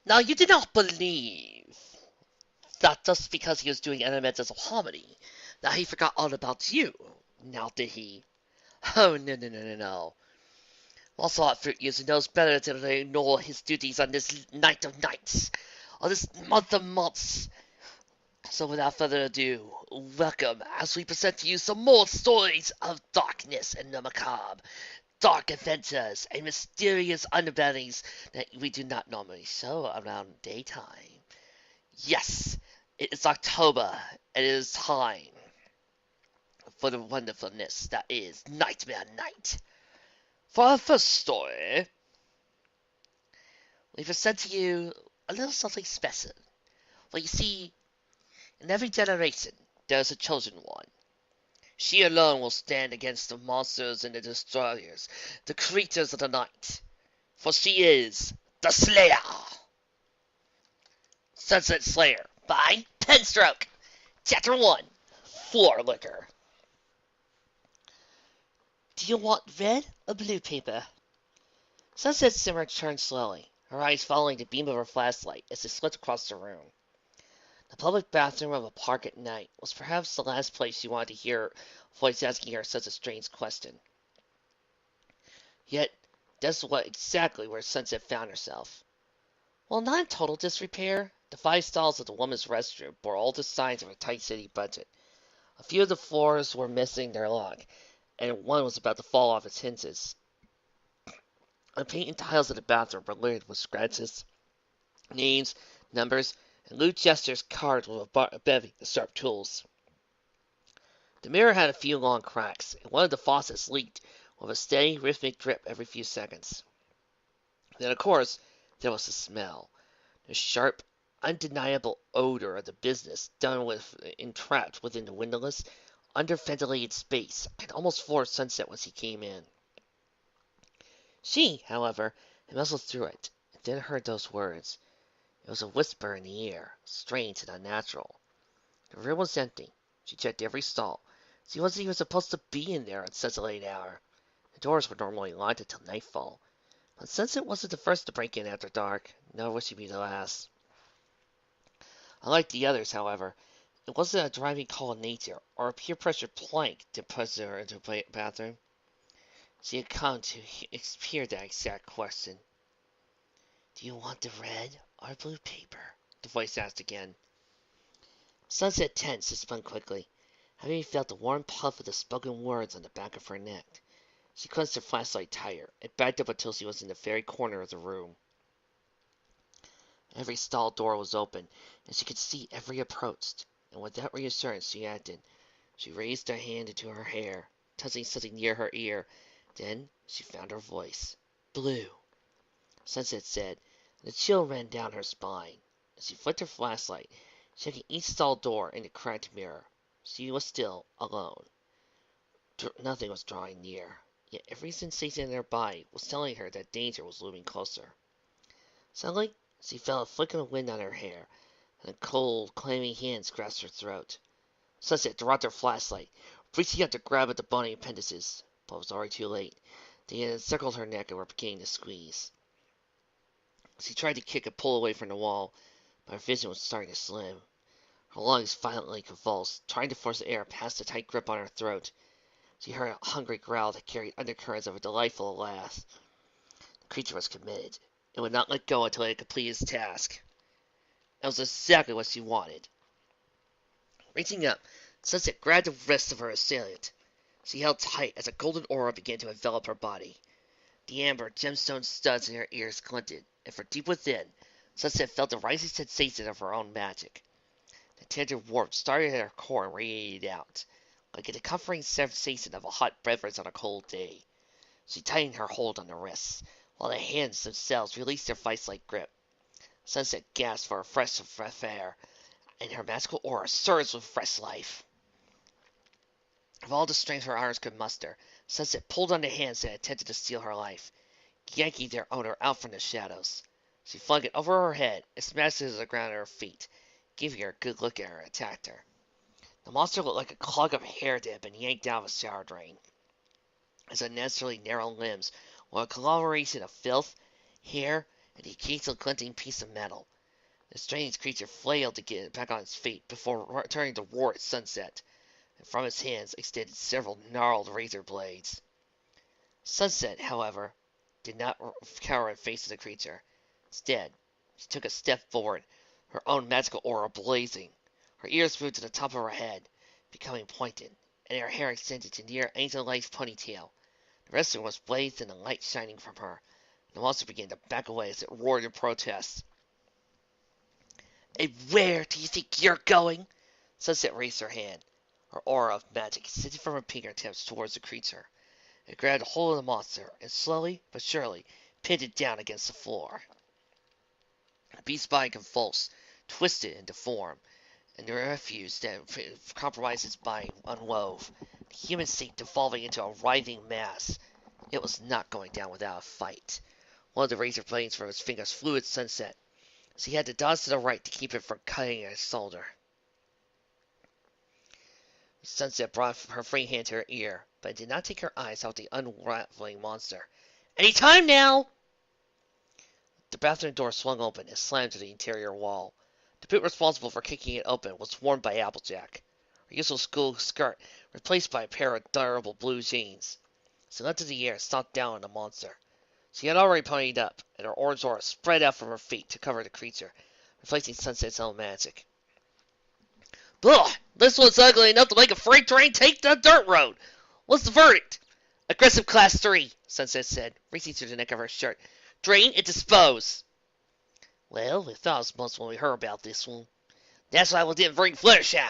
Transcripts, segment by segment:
Now, you did not believe that just because he was doing elementals of harmony, that he forgot all about you. Now did he? Oh, no, no, no, no, no. Also, Fruit User knows better than to ignore his duties on this night of nights, on this month of months. So without further ado, welcome as we present to you some more stories of darkness and the macabre, dark adventures and mysterious underbellies that we do not normally show around daytime. Yes, it is October, and it is time for the wonderfulness that is Nightmare Night. For our first story, we present to you a little something special. For you see, in every generation, there is a chosen one. She alone will stand against the monsters and the destroyers, the creatures of the night. For she is the Slayer. Sunset Slayer by Penstroke. Chapter 1. Floor Liquor. Do you want red or blue paper? Sunset Simmer turned slowly, her eyes following the beam of her flashlight as it slipped across the room. The public bathroom of a park at night was perhaps the last place she wanted to hear a voice asking her such a strange question. Yet, that's exactly where Sunset found herself. While not in total disrepair, the 5 stalls of the woman's restroom bore all the signs of a tight city budget. A few of the floors were missing their lock, and one was about to fall off its hinges. The paint and tiles of the bathroom were littered with scratches, names, numbers, and lewd gestures carved with a bevy of sharp tools. The mirror had a few long cracks, and one of the faucets leaked with a steady, rhythmic drip every few seconds. Then, of course, there was the smell. The sharp, undeniable odor of the business done with entrapped within the windowless, under-ventilated space had almost floored Sunset when he came in. She, however, had muzzled through it, and then heard those words. It was a whisper in the ear, strange and unnatural. The room was empty. She checked every stall. She wasn't even supposed to be in there at such a late hour. The doors were normally locked until nightfall. But Sunset wasn't the first to break in after dark, nor would she be the last. Unlike the others, however, it wasn't a driving call of nature or a peer-pressured plank that pushed her into the bathroom. She had come to hear that exact question. Do you want the red or blue paper? The voice asked again. Sunset tensed and spun quickly. Having felt the warm puff of the spoken words on the back of her neck, she clenched her flashlight tighter and backed up until she was in the very corner of the room. Every stall door was open, and she could see every approached, and with that reassurance she acted. She raised her hand into her hair, touching something near her ear. Then she found her voice. Blue, Sunset said, and a chill ran down her spine. As she flicked her flashlight, checking each stall door in the cracked mirror, she was still alone. Nothing was drawing near, yet every sensation in her body was telling her that danger was looming closer. Suddenly, she felt a flick of wind on her hair, and a cold, clammy hand grasped her throat. Sunset dropped her flashlight, reaching out to grab at the bony appendices, but it was already too late. They had encircled her neck and were beginning to squeeze. She tried to kick and pull away from the wall, but her vision was starting to slim. Her lungs violently convulsed, trying to force air past the tight grip on her throat. She heard a hungry growl that carried undercurrents of a delightful laugh. The creature was committed. It would not let go until it had completed its task. That was exactly what she wanted. Reaching up, Sunset grabbed the wrist of her assailant. She held tight as a golden aura began to envelop her body. The amber, gemstone studs in her ears glinted, and from deep within, Sunset felt the rising sensation of her own magic. The tender warmth started at her core and radiated out, like the comforting sensation of a hot beverage on a cold day. She tightened her hold on the wrists, while the hands themselves released their vice-like grip. Sunset gasped for a fresh breath of air, and her magical aura surged with fresh life. With all the strength her arms could muster, Sunset pulled on the hands that attempted to steal her life, yanking their owner out from the shadows. She flung it over her head and smashed it to the ground at her feet, giving her a good look at her and attacked her. The monster looked like a clog of hair that had been yanked out of a shower drain. Its unnaturally narrow limbs were a conglomeration of filth, hair, and he kicked a glinting piece of metal. The strange creature flailed to get back on its feet before turning to roar at Sunset, and from its hands extended several gnarled razor blades. Sunset, however, did not cower in face of the creature. Instead, she took a step forward, her own magical aura blazing. Her ears moved to the top of her head, becoming pointed, and her hair extended to near angel-like ponytail. The rest of her was bathed in the light shining from her. The monster began to back away as it roared in protest. "And where do you think you're going?" Sunset raised her hand. Her aura of magic extended from her fingertips towards the creature. It grabbed a hold of the monster, and slowly but surely pinned it down against the floor. The beast's body convulsed, twisted, and deformed, and the refuse that compromised its body unwove. The human seemed devolving into a writhing mass. It was not going down without a fight. One of the razor blades from his fingers flew at Sunset, so he had to dodge to the right to keep it from cutting at his shoulder. Sunset brought her free hand to her ear, but did not take her eyes off the unraveling monster. "Any time now!" The bathroom door swung open and slammed to the interior wall. The boot responsible for kicking it open was worn by Applejack, her usual school skirt replaced by a pair of durable blue jeans. She leapt into the air and stomped down on the monster. She had already ponied up, and her orange aura spread out from her feet to cover the creature, replacing Sunset's own magic. "Ugh! This one's ugly enough to make a freight train take the dirt road! What's the verdict?" "Aggressive Class 3, Sunset said, reaching through the neck of her shirt. "Drain and dispose." "Well, we thought as much when we heard about this one. That's why we didn't bring Fluttershy."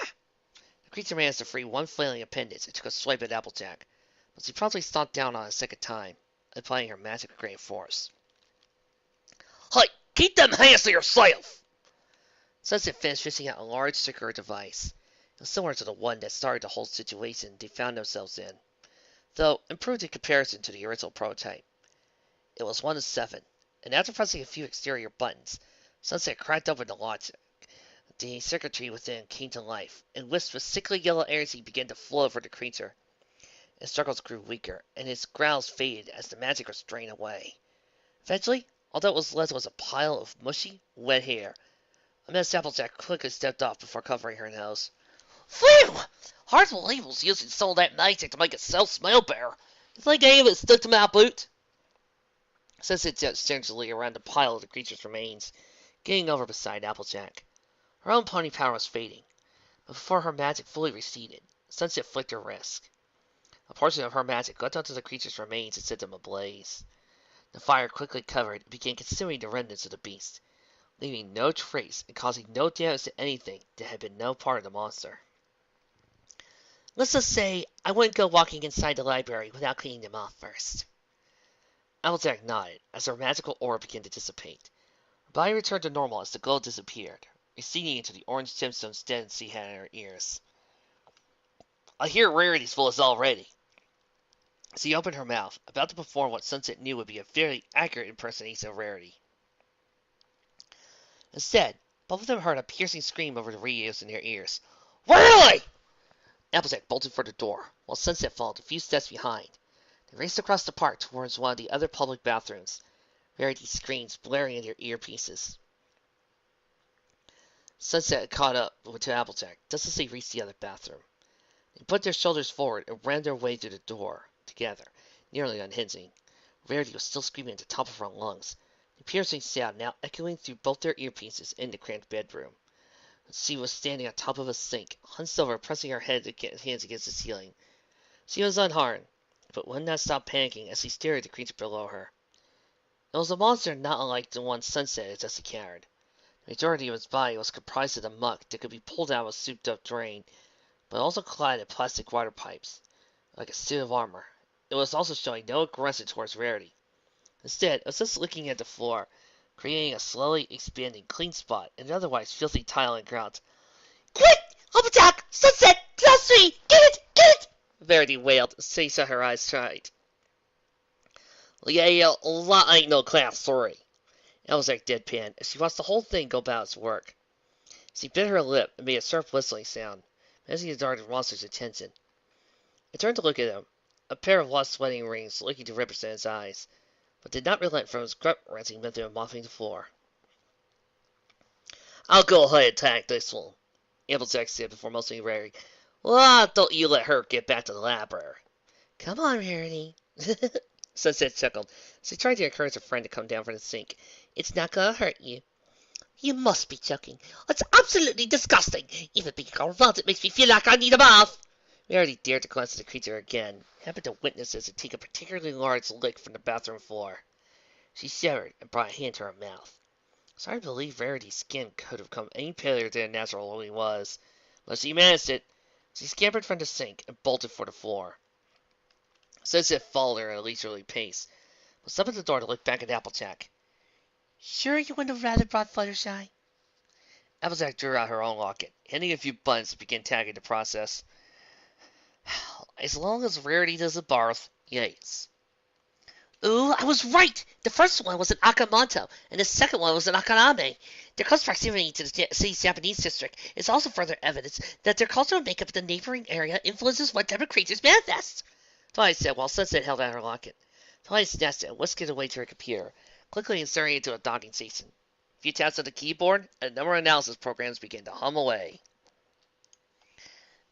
The creature managed to free one flailing appendage and took a swipe at Applejack, but she promptly stomped down on it a second time, applying her magic with great force. "Hey, keep them hands to yourself!" Sunset finished fishing out a large circular device. It was similar to the one that started the whole situation they found themselves in, though improved in comparison to the original prototype. It was 1 of 7, and after pressing a few exterior buttons, Sunset cracked open the logic. The circuitry within came to life, and wisps of sickly yellow energy began to flow over the creature. Its struggles grew weaker, and its growls faded as the magic was drained away. Eventually, all that was left was a pile of mushy, wet hair. Miss Applejack quickly stepped off before covering her nose. "Phew! Hard to believe was using some of that magic to make itself smell better. You think any of it stuck to my boot?" Sunset jumped gingerly around the pile of the creature's remains, getting over beside Applejack. Her own pony power was fading, but before her magic fully receded, Sunset flicked her wrist. A portion of her magic leapt onto the creature's remains and set them ablaze. The fire quickly covered and began consuming the remnants of the beast, leaving no trace and causing no damage to anything that had been no part of the monster. "Let's just say I wouldn't go walking inside the library without cleaning them off first." Applejack nodded as her magical aura began to dissipate. Her body returned to normal as the glow disappeared, receding into the orange gemstones dead she had in her ears. "I hear Rarity's full us already." She opened her mouth, about to perform what Sunset knew would be a very accurate impersonation of Rarity. Instead, both of them heard a piercing scream over the radios in their ears. "Really?" Applejack bolted for the door, while Sunset followed a few steps behind. They raced across the park towards one of the other public bathrooms, Rarity's screams blaring in their earpieces. Sunset caught up to Applejack just as they reached the other bathroom. They put their shoulders forward and ran their way through the door, together, nearly unhinging. Rarity was still screaming at the top of her lungs, the piercing sound now echoing through both their earpieces in the cramped bedroom. She was standing on top of a sink, hunched over, pressing her hands against the ceiling. She was unharmed, but would not stop panicking as she stared at the creature below her. It was a monster not unlike the one Sunset had just encountered. The majority of its body was comprised of the muck that could be pulled out of a souped-up drain, but also clad in plastic water pipes, like a suit of armor. It was also showing no aggression towards Rarity. Instead, it was just looking at the floor, creating a slowly expanding clean spot in an otherwise filthy tile and grout. "Quick! Applejack! Sunset! Class 3! Get it! Get it!" Verity wailed as she shut her eyes tight. "Yeah, that ain't no Class 3. Applejack deadpanned as she watched the whole thing go about its work. She bit her lip and made a sharp whistling sound, managing to dart the monster's attention. It turned to look at him, a pair of lost wedding rings looking to represent his eyes, but did not relent from his gut-wrenching method of mopping the floor. I'll go ahead and attack this one, Applejack said before mostly Rarity. Well, don't you let her get back to the library. Come on, Rarity. Sunset chuckled as he tried to encourage her friend to come down from the sink. It's not gonna hurt you. You must be joking. It's absolutely disgusting. Even being around it makes me feel like I need a bath. Rarity dared to glance at the creature again, happened to witness as it take a particularly large lick from the bathroom floor. She shivered and brought a hand to her mouth. Sorry to believe Rarity's skin could have come any paler than it naturally was, but she managed it. She scampered from the sink and bolted for the floor. Sunset followed her at a leisurely pace, but stopped at the door to look back at Applejack. Sure you wouldn't have rather brought Fluttershy? Applejack drew out her own locket, hitting a few buttons to begin tagging the process. As long as Rarity doesn't barf, yes. Ooh, I was right! The first one was an Akamanto, and the second one was an Akaname. Their close proximity to the city's Japanese district is also further evidence that their cultural makeup of the neighboring area influences what type of creatures manifest, Twilight said while Sunset held out her locket. Twilight snatched it and whisked it away to her computer, quickly inserting it into a docking station. A few taps on the keyboard, and the number analysis programs began to hum away.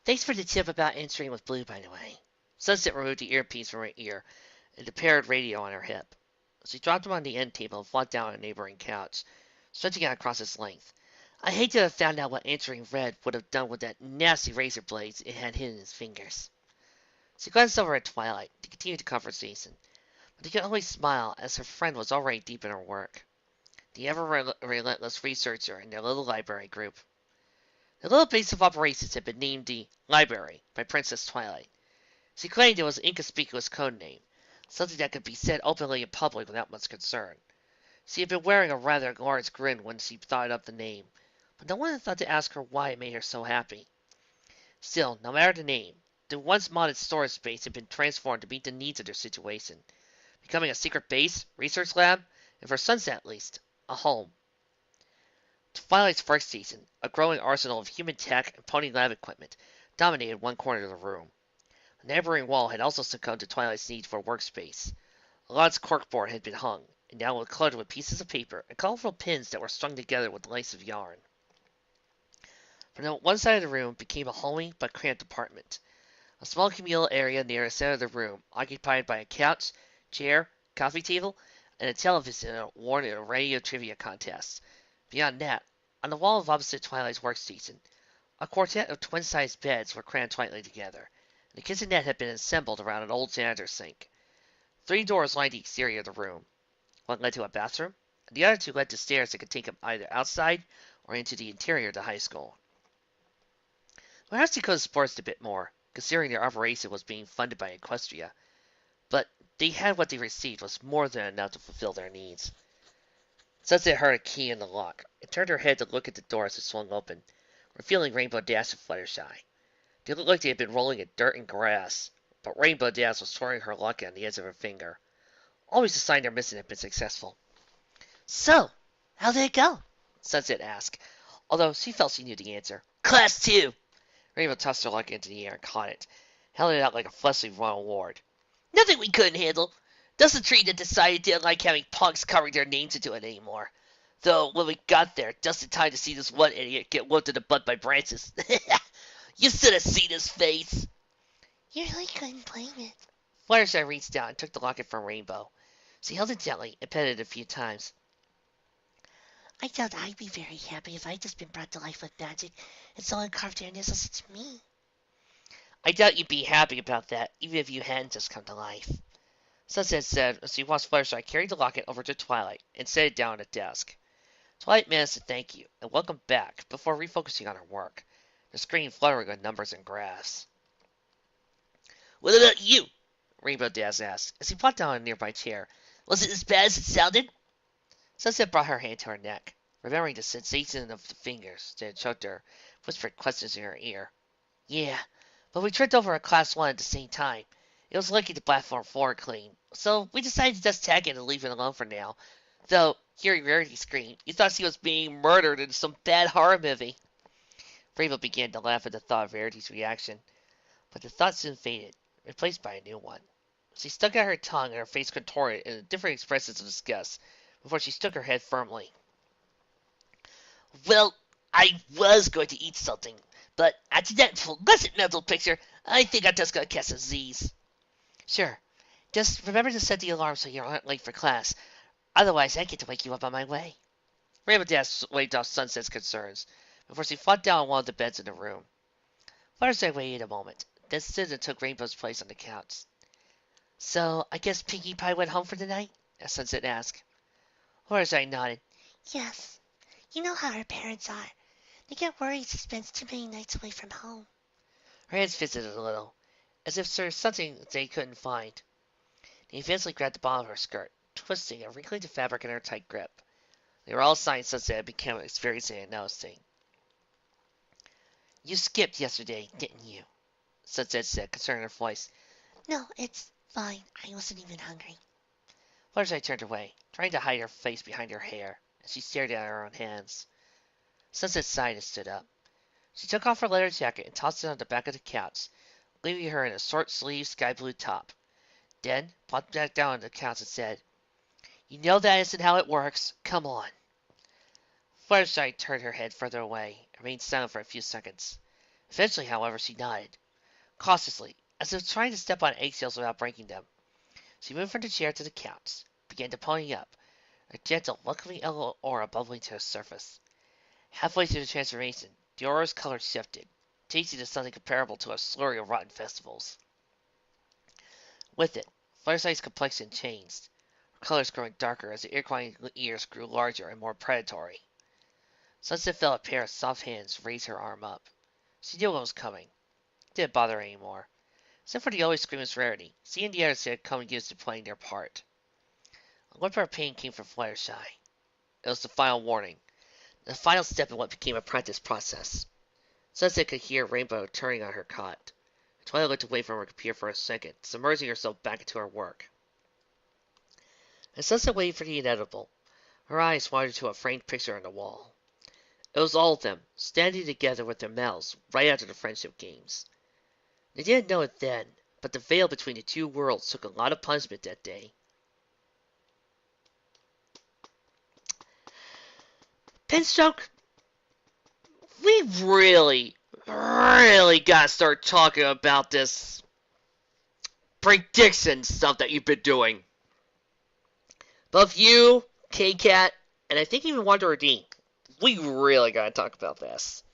Thanks for the tip about answering with Blue, by the way. Sunset removed the earpiece from her ear and the paired radio on her hip. She dropped him on the end table and flopped down on a neighboring couch, stretching out across its length. I hate to have found out what answering Red would have done with that nasty razor blade it had hidden in his fingers. She glanced over at Twilight to continue the conversation, but he could only smile as her friend was already deep in her work. The ever-relentless researcher in their little library group. The little base of operations had been named the Library by Princess Twilight. She claimed it was an inconspicuous code name, something that could be said openly in public without much concern. She had been wearing a rather large grin when she thought up the name, but no one had thought to ask her why it made her so happy. Still, no matter the name, the once modest storage space had been transformed to meet the needs of their situation, becoming a secret base, research lab, and for Sunset at least, a home. Twilight's workstation, a growing arsenal of human tech and pony lab equipment, dominated one corner of the room. The neighboring wall had also succumbed to Twilight's need for workspace. A large corkboard had been hung, and now was cluttered with pieces of paper and colorful pins that were strung together with lace of yarn. From one side of the room became a homey but cramped apartment. A small communal area near the center of the room, occupied by a couch, chair, coffee table, and a television worn in a radio trivia contest. Beyond that, on the wall opposite Twilight's workstation, a quartet of twin-sized beds were crammed tightly together. The kitchenette had been assembled around an old janitor's sink. 3 doors lined the exterior of the room. One led to a bathroom, and the other 2 led to stairs that could take them either outside or into the interior of the high school. Perhaps they could have sported a bit more, considering their operation was being funded by Equestria, but they had what they received was more than enough to fulfill their needs. Sunset heard a key in the lock, and turned her head to look at the door as it swung open, revealing Rainbow Dash and Fluttershy. They looked like they had been rolling in dirt and grass, but Rainbow Dash was twirling her locket on the edge of her finger. Always a sign their mission had been successful. So, how did it go? Sunset asked, although she felt she knew the answer. Class 2! Rainbow tossed her locket into the air and caught it, held it out like a fleshly royal ward. Nothing we couldn't handle. Dustin Tree had decided didn't like having punks carving their names into it anymore. Though, when we got there, just in time to see this one idiot get whooped in the butt by branches. You should have seen his face. You really couldn't blame it. Fluttershy reached down and took the locket from Rainbow. She held it gently and petted it a few times. I thought I'd be very happy if I'd just been brought to life with magic, and someone carved their initials into me. I doubt you'd be happy about that, even if you hadn't just come to life. Sunset said as she watched Fluttershy carry the locket over to Twilight and set it down on the desk. Twilight managed to thank you and welcome back before refocusing on her work, the screen fluttering with numbers and graphs. What about you? Rainbow Dash asked as he plopped down on a nearby chair. Was it as bad as it sounded? Sunset brought her hand to her neck, remembering the sensation of the fingers that had choked her, whispered questions in her ear. Yeah, but we tripped over a Class 1 at the same time. It was lucky the platform floor clean, so we decided to just tag it and leave it alone for now. Though, hearing Rarity scream, you thought she was being murdered in some bad horror movie. Rainbow began to laugh at the thought of Rarity's reaction, but the thought soon faded, replaced by a new one. She stuck out her tongue and her face contorted in different expressions of disgust before she shook her head firmly. Well, I was going to eat something, but after that pleasant mental picture, I think I'm just going to catch some Z's. Sure. Just remember to set the alarm so you aren't late for class. Otherwise, I get to wake you up on my way. Rainbow Dash waved off Sunset's concerns before she flopped down on one of the beds in the room. Fluttershy waited a moment, then stood and took Rainbow's place on the couch. So, I guess Pinkie Pie went home for the night? Sunset asked. Fluttershy nodded. Yes. You know how her parents are. They get worried she spends too many nights away from home. Her hands fidgeted a little, as if there was something they couldn't find. They eventually grabbed the bottom of her skirt, twisting and wrinkling the fabric in her tight grip. They were all signs Sunset had become experiencing and noticing. You skipped yesterday, didn't you? Sunset said, concerning her voice. No, it's fine. I wasn't even hungry. Fluttershy turned away, trying to hide her face behind her hair, as she stared at her own hands. Sunset sighed and stood up. She took off her leather jacket and tossed it on the back of the couch, leaving her in a short-sleeved sky-blue top. Then plopped back down on the couch and said, You know that isn't how it works. Come on. Fluttershy turned her head further away and remained silent for a few seconds. Eventually, however, she nodded. Cautiously, as if trying to step on eggshells without breaking them, she moved from the chair to the couch, began to pony up, a gentle, welcoming yellow aura bubbling to the surface. Halfway through the transformation, the aura's color shifted, changing to something comparable to a slurry of rotten festivals. With it, Fluttershy's complexion changed, her colors growing darker as the ear-crying ears grew larger and more predatory. Sunset felt a pair of soft hands raise her arm up. She knew what was coming. It didn't bother her anymore. Except for the always screaming Rarity, she and the others had come used to playing their part. A whimper of pain came from Fluttershy. It was the final warning, the final step in what became a practice process. Sunset could hear Rainbow turning on her cot. Twilight looked away from her computer for a second, submerging herself back into her work. As Sunset waited for the inevitable, her eyes wandered to a framed picture on the wall. It was all of them, standing together with their mouths, right after the friendship games. They didn't know it then, but the veil between the two worlds took a lot of punishment that day. Penstroke, we really gotta start talking about this prediction stuff that you've been doing. Both you, K-Cat, and I think even Wanderer D. We really gotta talk about this.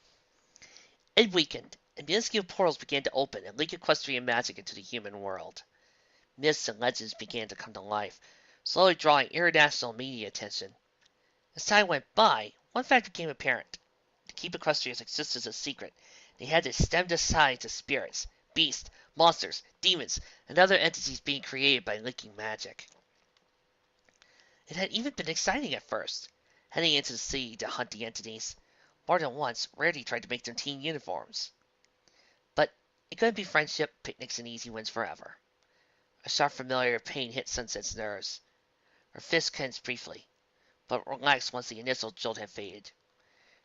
It weakened, and minuscule portals began to open and leak equestrian magic into the human world. Myths and legends began to come to life, slowly drawing international media attention. As time went by, one fact became apparent. To keep Equestria's existence a secret, they had to stem the signs of spirits, beasts, monsters, demons, and other entities being created by linking magic. It had even been exciting at first, heading into the city to hunt the entities. More than once, Rarity tried to make them team uniforms. But it couldn't be friendship, picnics, and easy wins forever. A sharp familiar pain hit Sunset's nerves. Her fist clenched briefly, but relaxed once the initial jolt had faded.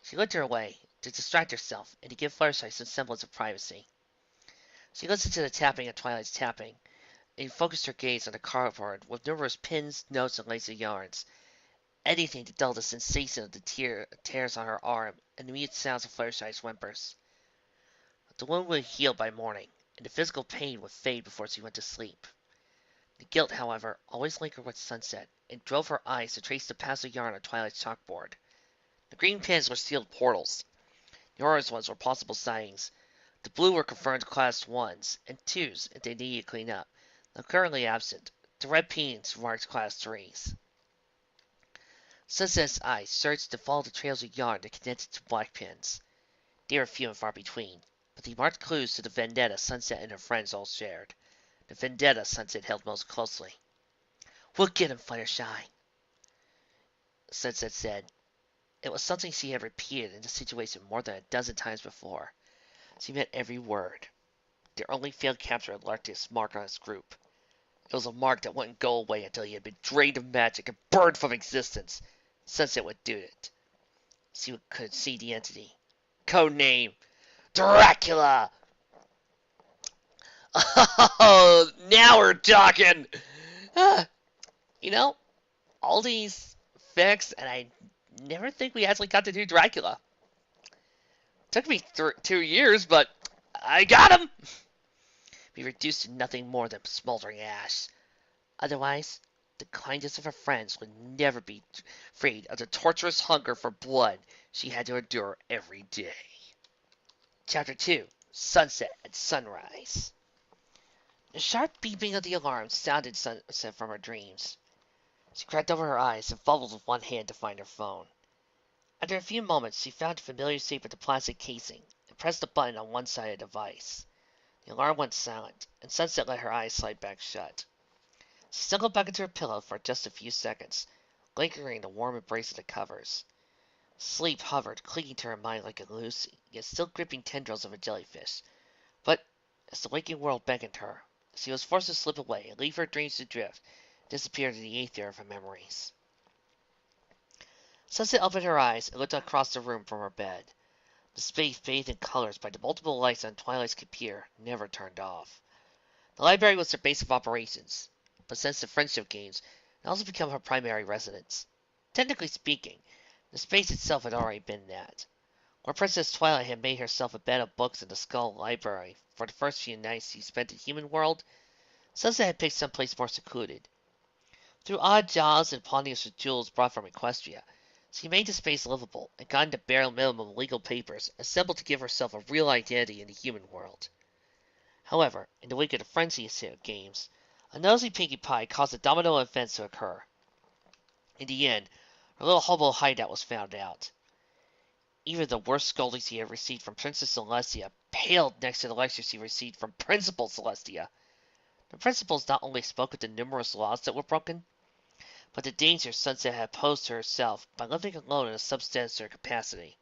She looked her way, to distract herself and to give Fluttershy some semblance of privacy. She listened to the tapping of Twilight's tapping, and focused her gaze on the cardboard with numerous pins, notes, and lace of yarns. Anything to dull the sensation of the tears on her arm and the mute sounds of Fluttershy's whimpers. The wound would heal by morning, and the physical pain would fade before she went to sleep. The guilt, however, always lingered with Sunset, and drove her eyes to trace the paths of yarn on Twilight's chalkboard. The green pins were sealed portals. The orange ones were possible sightings. The blue were confirmed Class 1s and 2s if they needed clean up, though currently absent. The red pins marked Class 3s. Sunset's eyes searched to follow the trails of yarn that connected to black pins. They were few and far between, but they marked clues to the vendetta Sunset and her friends all shared. The vendetta Sunset held most closely. "We'll get him, Fluttershy," Sunset said. It was something she had repeated in the situation more than a dozen times before. She meant every word. Their only failed capture had left this mark on his group. It was a mark that wouldn't go away until he had been drained of magic and burned from existence. Sunset would do it. She could see the entity. Code name: Dracula! Oh, now we're talking. Ah, you know, all these facts, and I never think we actually got to do Dracula. Took me 2 years, but I got him. Be reduced to nothing more than smoldering ash. Otherwise, the kindest of her friends would never be freed of the torturous hunger for blood she had to endure every day. Chapter 2: Sunset and Sunrise. The sharp beeping of the alarm sounded sunset from her dreams. She crept over her eyes and fumbled with one hand to find her phone. After a few moments, she found a familiar shape with the plastic casing and pressed a button on one side of the device. The alarm went silent, and Sunset let her eyes slide back shut. She snuggled back into her pillow for just a few seconds, lingering in the warm embrace of the covers. Sleep hovered, clinging to her mind like a Lucy, yet still gripping tendrils of a jellyfish. But as the waking world beckoned her, she was forced to slip away and leave her dreams to drift, disappear into the aether of her memories. Sunset opened her eyes and looked across the room from her bed. The space bathed in colors by the multiple lights on Twilight's computer never turned off. The library was their base of operations, but since the friendship games, it also became her primary residence. Technically speaking, the space itself had already been that. Where Princess Twilight had made herself a bed of books in the Skull Library for the first few nights she spent in Human World, Sunset had picked some place more secluded. Through odd jobs and pawning of jewels brought from Equestria, she made the space livable and got into bare minimum legal papers assembled to give herself a real identity in the Human World. However, in the wake of the frenzy of games, a nosy Pinkie Pie caused a domino of events to occur. In the end, her little hobo hideout was found out. Even the worst scoldings he had received from Princess Celestia paled next to the lectures he received from Principal Celestia. The principals not only spoke of the numerous laws that were broken, but the danger Sunset had posed to herself by living alone in a substantial capacity.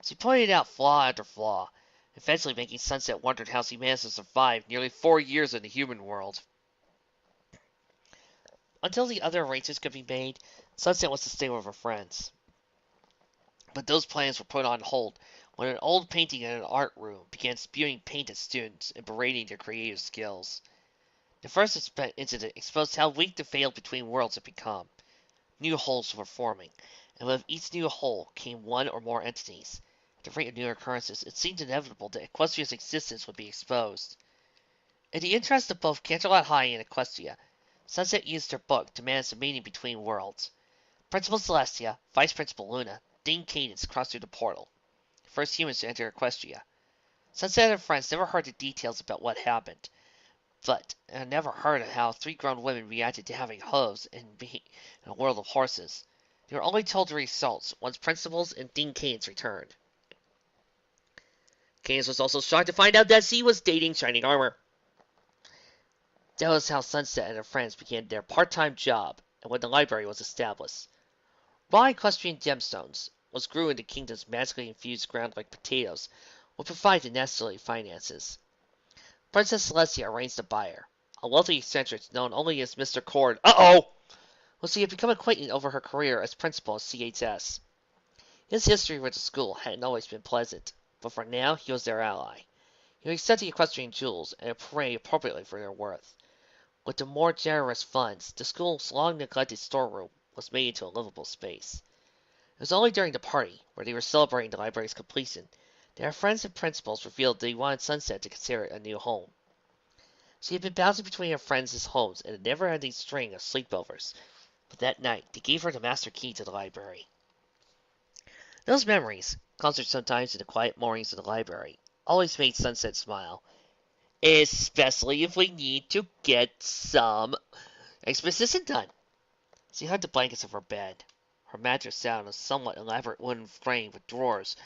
She pointed out flaw after flaw, eventually making Sunset wonder how she managed to survive nearly 4 years in the Human World. Until the other arrangements could be made, Sunset was to stay with her friends. But those plans were put on hold when an old painting in an art room began spewing paint at students and berating their creative skills. The first incident exposed how weak the veil between worlds had become. New holes were forming, and with each new hole came one or more entities. At the rate of new occurrences, it seemed inevitable that Equestria's existence would be exposed. In the interest of both Canterlot High and Equestria, Sunset used her book to manage the meeting between worlds. Principal Celestia, Vice Principal Luna, Dean Cadence crossed through the portal, the first humans to enter Equestria. Sunset and her friends never heard the details about what happened, but never heard of how 3 grown women reacted to having hooves in a world of horses. They were only told the results once Principals and Dean Cadence returned. Cadence was also shocked to find out that she was dating Shining Armor. That was how Sunset and her friends began their part-time job, and when the library was established. Raw equestrian gemstones, which grew in the kingdom's magically infused ground like potatoes, would provide the necessary finances. Princess Celestia arranged a buyer, a wealthy eccentric known only as Mr. Cord, who she had become acquainted over her career as principal at CHS. His history with the school hadn't always been pleasant, but for now he was their ally. He would accept the equestrian jewels and pay appropriately for their worth. With the more generous funds, the school's long-neglected storeroom was made into a livable space. It was only during the party, where they were celebrating the library's completion, that her friends and principals revealed they wanted Sunset to consider it a new home. She had been bouncing between her friends' homes in a never-ending string of sleepovers, but that night they gave her the master key to the library. Those memories, concerted sometimes in the quiet mornings of the library, always made Sunset smile. Especially if we need to get some exposition done. She hugged the blankets of her bed. Her mattress sat on a somewhat elaborate wooden frame with drawers,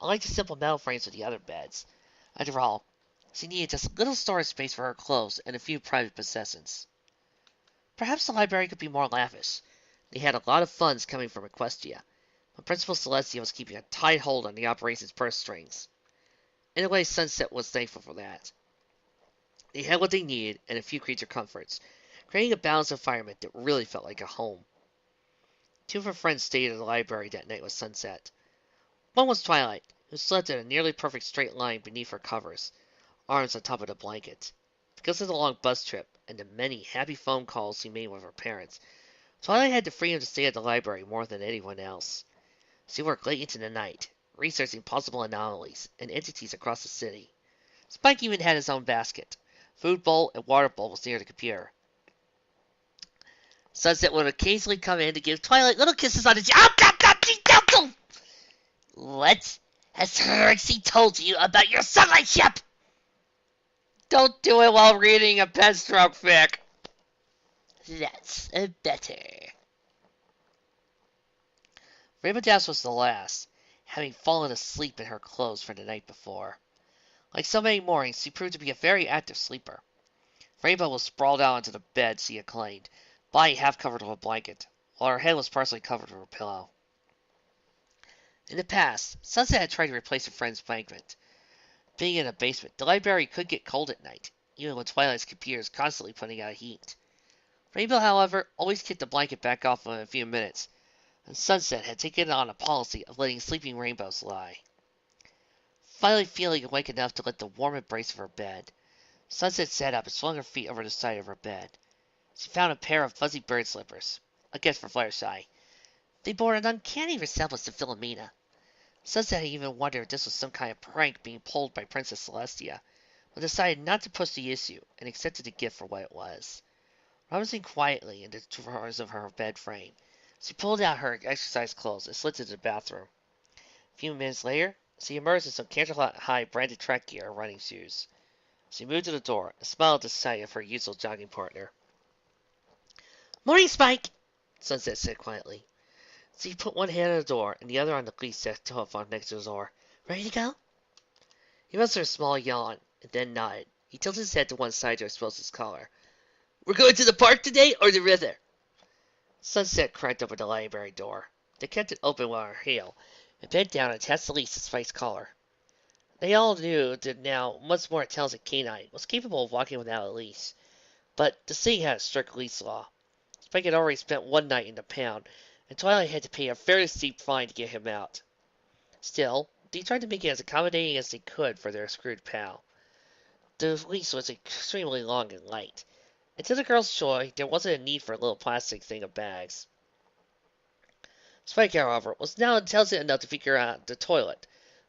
unlike the simple metal frames of the other beds. After all, she needed just a little storage space for her clothes and a few private possessions. Perhaps the library could be more lavish. They had a lot of funds coming from Equestria, but Principal Celestia was keeping a tight hold on the operation's purse strings. In a way, Sunset was thankful for that. They had what they needed and a few creature comforts, creating a balanced environment that really felt like a home. 2 of her friends stayed at the library that night with Sunset. One was Twilight, who slept in a nearly perfect straight line beneath her covers, arms on top of the blanket. Because of the long bus trip and the many happy phone calls he made with her parents, Twilight had the freedom to stay at the library more than anyone else. She worked late into the night, researching possible anomalies and entities across the city. Spike even had his own basket. Food bowl and water bowl was near the computer. Sunset would occasionally come in to give Twilight little kisses on the cheek. What has Trixie told you about your sunlight ship? Don't do it while reading a penstroke fic. That's better. Rainbow Dash was the last, having fallen asleep in her clothes from the night before. Like so many mornings, she proved to be a very active sleeper. Rainbow was sprawled out onto the bed she had claimed, body half covered with a blanket, while her head was partially covered with a pillow. In the past, Sunset had tried to replace her friend's blanket. Being in a basement, the library could get cold at night, even with Twilight's computers constantly putting out heat. Rainbow, however, always kicked the blanket back off in a few minutes, and Sunset had taken on a policy of letting sleeping rainbows lie. Finally feeling awake enough to let the warm embrace of her bed, Sunset sat up and swung her feet over the side of her bed. She found a pair of fuzzy bird slippers, a gift for Fluttershy. They bore an uncanny resemblance to Philomena. Sunset had even wondered if this was some kind of prank being pulled by Princess Celestia, but decided not to push the issue and accepted the gift for what it was. Rummaging quietly in the drawers of her bed frame, she pulled out her exercise clothes and slid to the bathroom. A few minutes later, she emerged in some Canterlot-High branded track gear and running shoes. She moved to the door and smiled at the sight of her usual jogging partner. "Morning, Spike!" Sunset said quietly. She put one hand on the door and the other on the lease telephone next to the door. "Ready to go?" He must have a small yawn and then nodded. He tilted his head to one side to expose his collar. "We're going to the park today or the river?" Sunset cracked open the library door. They kept it open while her heel, and bent down and attached the leash to Spike's collar. They all knew that now much more intelligent canine was capable of walking without a leash, but the city had a strict leash law. Spike had already spent one night in the pound, and Twilight had to pay a fairly steep fine to get him out. Still, they tried to make it as accommodating as they could for their screwed pal. The leash was extremely long and light, and to the girl's joy, there wasn't a need for a little plastic thing of bags. Spike, however, was now intelligent enough to figure out the toilet,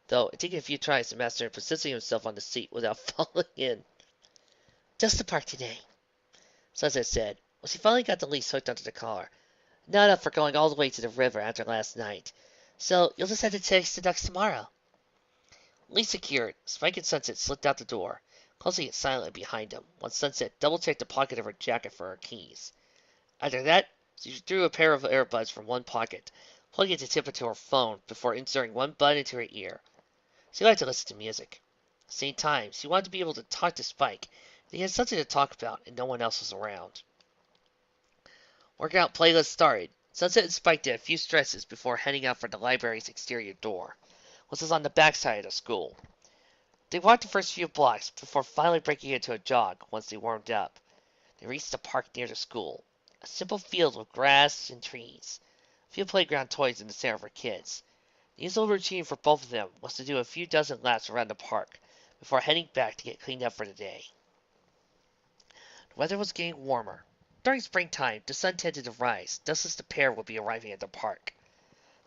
though it took a few tries to master positioning himself on the seat without falling in. "Just the park today," Sunset said, when she finally got the leash hooked onto the collar. "Not enough for going all the way to the river after last night, so you'll just have to chase the ducks tomorrow." Leash secured, Spike and Sunset slipped out the door, closing it silently behind them, when Sunset double-checked the pocket of her jacket for her keys. After that, she drew a pair of earbuds from one pocket, plugging it to tip into her phone before inserting one bud into her ear. She liked to listen to music. At the same time, she wanted to be able to talk to Spike. They had something to talk about, and no one else was around. Workout playlist started. Sunset and Spike did a few stretches before heading out for the library's exterior door, which was on the backside of the school. They walked the first few blocks before finally breaking into a jog once they warmed up. They reached the park near the school, a simple field with grass and trees, a few playground toys in the center for kids. The usual routine for both of them was to do a few dozen laps around the park before heading back to get cleaned up for the day. The weather was getting warmer. During springtime, the sun tended to rise, just as the pair would be arriving at the park.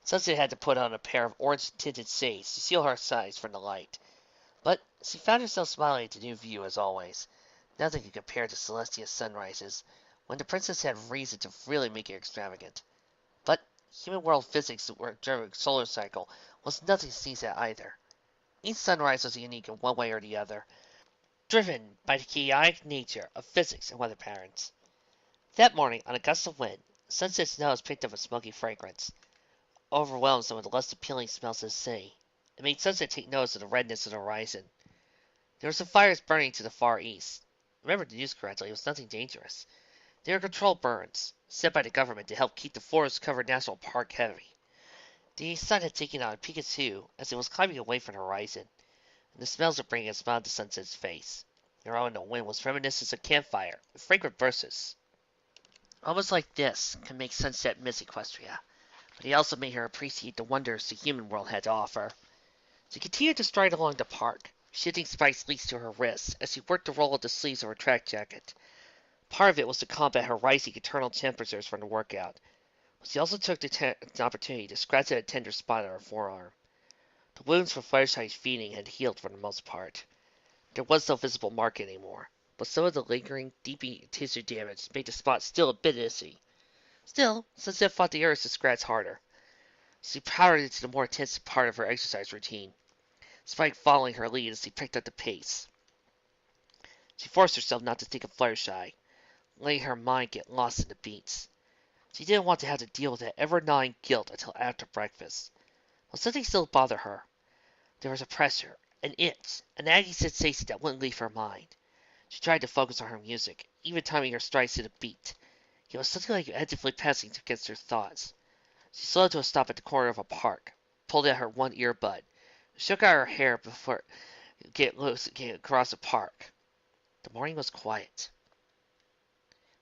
Sunset had to put on a pair of orange-tinted shades to seal her eyes from the light. But she found herself smiling at the new view as always. Nothing could compare to Celestia's sunrises, when the princess had reason to really make it extravagant. But human world physics during solar cycle was nothing to sneeze at either. Each sunrise was unique in one way or the other, driven by the chaotic nature of physics and weather patterns. That morning, on a gust of wind, Sunset's nose picked up a smoky fragrance, overwhelmed some of the less appealing smells of the city. It made Sunset take notice of the redness of the horizon. There were some fires burning to the far east. Remember the news correctly, it was nothing dangerous. They were controlled burns, set by the government to help keep the forest-covered national park heavy. The sun had taken on a Pikachu as it was climbing away from the horizon, and the smells were bringing a smile to Sunset's face. The aroma in the wind was reminiscent of campfire and fragrant verses. Almost like this can make Sunset miss Equestria, but he also made her appreciate the wonders the human world had to offer. She continued to stride along the park, shifting Spike's leash to her wrists as she worked to roll up the sleeves of her track jacket. Part of it was to combat her rising internal temperatures from the workout. She also took the opportunity to scratch at a tender spot on her forearm. The wounds from Fireshine's feeding had healed for the most part. There was no visible mark anymore, but some of the lingering, deep tissue damage made the spot still a bit itchy. Still, Sunset fought the urge to scratch harder. She powered into the more intense part of her exercise routine, Spike following her lead as she picked up the pace. She forced herself not to think of Fluttershy, letting her mind get lost in the beats. She didn't want to have to deal with that ever-gnawing guilt until after breakfast. But something still bothered her. There was a pressure, an itch, a nagging sensation that wouldn't leave her mind. She tried to focus on her music, even timing her strides to the beat. It was something like actively passing against her thoughts. She slowed to a stop at the corner of a park, pulled out her one earbud, shook out her hair before getting across the park. The morning was quiet.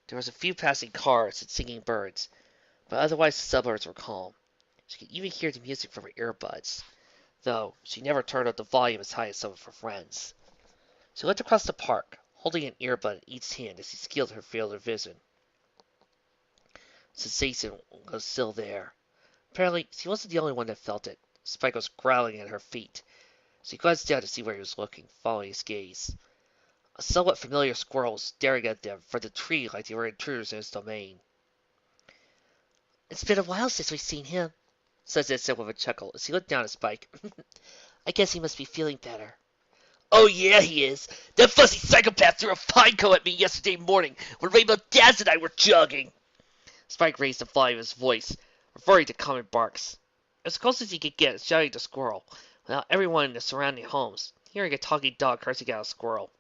There was a few passing cars and singing birds, but otherwise the suburbs were calm. She could even hear the music from her earbuds, though she never turned up the volume as high as some of her friends. She looked across the park, holding an earbud in each hand as she scaled her field of vision. Sensation was still there. Apparently, she wasn't the only one that felt it. Spike was growling at her feet. She glanced down to see where he was looking, following his gaze. A somewhat familiar squirrel was staring at them from the tree like they were intruders in his domain. "It's been a while since we've seen him," Sunset said with a chuckle as he looked down at Spike. "I guess he must be feeling better." "Oh yeah, he is. That fussy psychopath threw a pine cone at me yesterday morning when Rainbow Daz and I were jogging." Spike raised the volume of his voice, referring to common barks. As close as he could get shouting at the squirrel, without everyone in the surrounding homes hearing a talking dog cursing out a squirrel.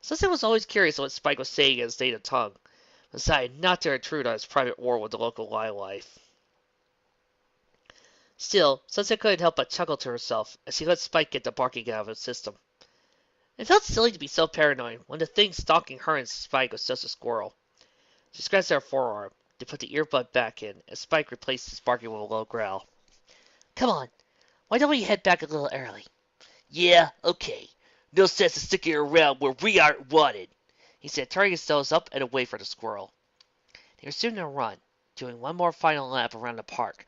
Sunset was always curious what Spike was saying in his native tongue, but decided not to intrude on his private war with the local wildlife. Still, Sunset couldn't help but chuckle to herself as she let Spike get the barking out of his system. It felt silly to be so paranoid when the thing stalking her and Spike was just a squirrel. She scratched her forearm, then put the earbud back in, as Spike replaced his barking with a low growl. "Come on, why don't we head back a little early?" "Yeah, okay. No sense in sticking around where we aren't wanted," he said, turning his nose up and away from the squirrel. They were soon on a run, doing one more final lap around the park,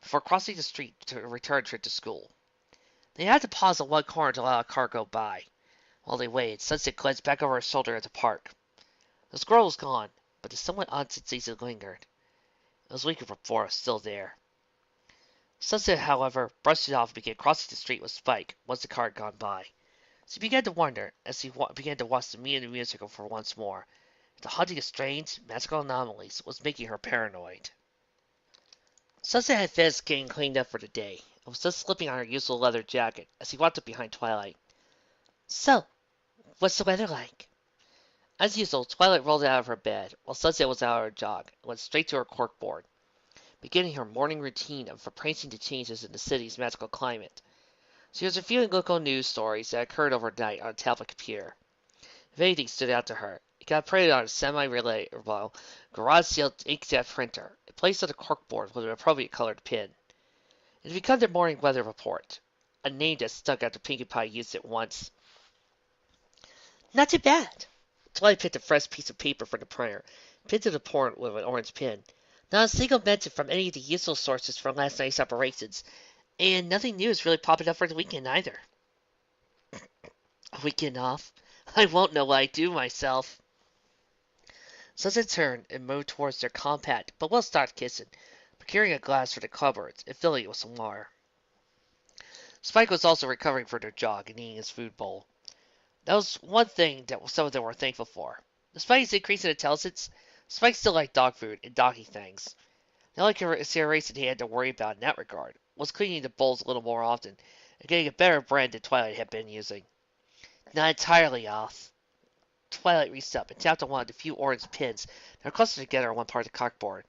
before crossing the street to return trip to school. They had to pause at one corner to allow a car go by. While they waited, Sunset glanced back over her shoulder at the park. The squirrel was gone, but the somewhat odd sensation lingered. It was weaker before it was still there. Sunset, however, brushed it off and began crossing the street with Spike once the car had gone by. She began to wonder, as she began to watch the meaning of the musical for once more, if the hunting of strange, magical anomalies was making her paranoid. Sunset had finished getting cleaned up for the day, and was just slipping on her usual leather jacket as he walked up behind Twilight. "So, what's the weather like?" As usual, Twilight rolled out of her bed, while Sunset was out on her jog, and went straight to her corkboard, beginning her morning routine of appraising the changes in the city's magical climate. She was reviewing local news stories that occurred overnight on a tablet computer. If anything stood out to her, it got printed on a semi-relatable, garage-sealed inkjet printer and placed on the corkboard with an appropriate colored pin. It had become the morning weather report, a name that stuck after Pinkie Pie used it once. "Not too bad." Twilight picked a fresh piece of paper from the printer, pinned to the point with an orange pin. "Not a single mention from any of the useful sources from last night's operations, and nothing new is really popping up for the weekend either." "A weekend off? I won't know what I do myself." Sunset turned and moved towards their compact but well-stocked kitchen, procuring a glass for the cupboards and filling it with some water. Spike was also recovering from their jog and eating his food bowl. That was one thing that some of them were thankful for. Despite his increase in intelligence, Spike still liked dog food and doggy things. The only consideration he had to worry about in that regard was cleaning the bowls a little more often and getting a better brand than Twilight had been using. "Not entirely off." Twilight reached up and tapped on one of the few orange pins that were clustered together on one part of the corkboard.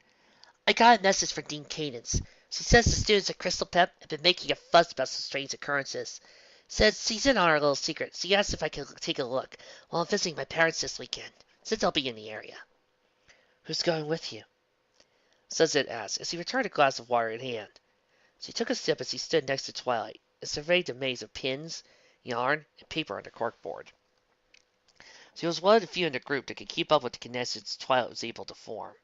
"I got a message from Dean Cadence. She says the students at Crystal Pep have been making a fuss about some strange occurrences. Says she's in on our little secret, so she asked if I could take a look while I'm visiting my parents this weekend, since I'll be in the area." "Who's going with you?" Sunset asked as he returned a glass of water in hand. She took a sip as he stood next to Twilight and surveyed the maze of pins, yarn, and paper on the corkboard. She was one of the few in the group that could keep up with the connections Twilight was able to form.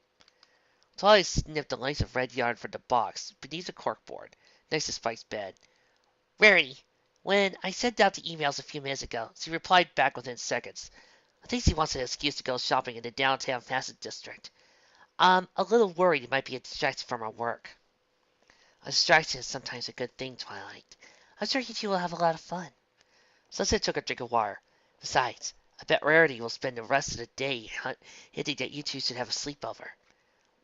Twilight snipped a length of red yarn from the box beneath the corkboard, next to Spike's bed. Rarity, when I sent out the emails a few minutes ago, she replied back within seconds. I think she wants an excuse to go shopping in the downtown fashion district. I'm a little worried it might be a distraction from her work. A distraction is sometimes a good thing, Twilight. I'm sure you two will have a lot of fun. Sunset took a drink of water. Besides, I bet Rarity will spend the rest of the day hinting that you two should have a sleepover.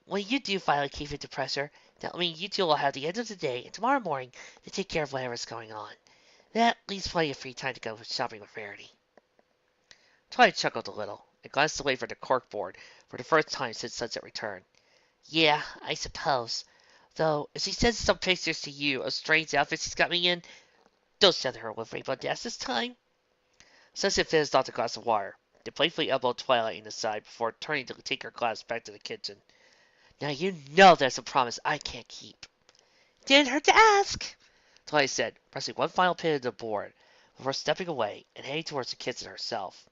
When you do finally keep it to pressure, that'll mean you two will have the end of the day and tomorrow morning to take care of whatever's going on. That leaves plenty of free time to go shopping with Rarity. Twilight chuckled a little and glanced away from the corkboard for the first time since Sunset returned. Yeah, I suppose. Though, if she sends some pictures to you of strange outfits she's got me in, don't send her with Rainbow Dash this time. Sunset finished off the glass of water, then playfully elbowed Twilight in the side before turning to take her glass back to the kitchen. Now you know that's a promise I can't keep. Didn't hurt to ask, Twilight said, pressing one final pin of the board before stepping away and heading towards the kitchen herself.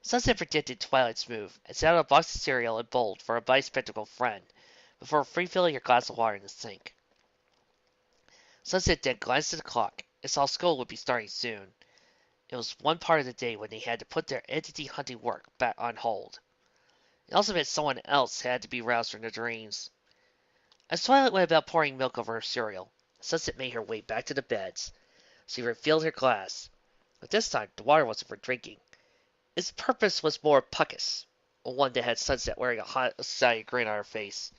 Sunset predicted Twilight's move and set out a box of cereal in bold for a bespectacled friend before refilling her glass of water in the sink. Sunset then glanced at the clock and saw school would be starting soon. It was one part of the day when they had to put their entity hunting work back on hold. It also meant someone else had to be roused from their dreams. As Twilight went about pouring milk over her cereal, Sunset made her way back to the beds. She refilled her glass, but this time the water wasn't for drinking. Its purpose was more puckus, one that had Sunset wearing a hot, excited grin on her face.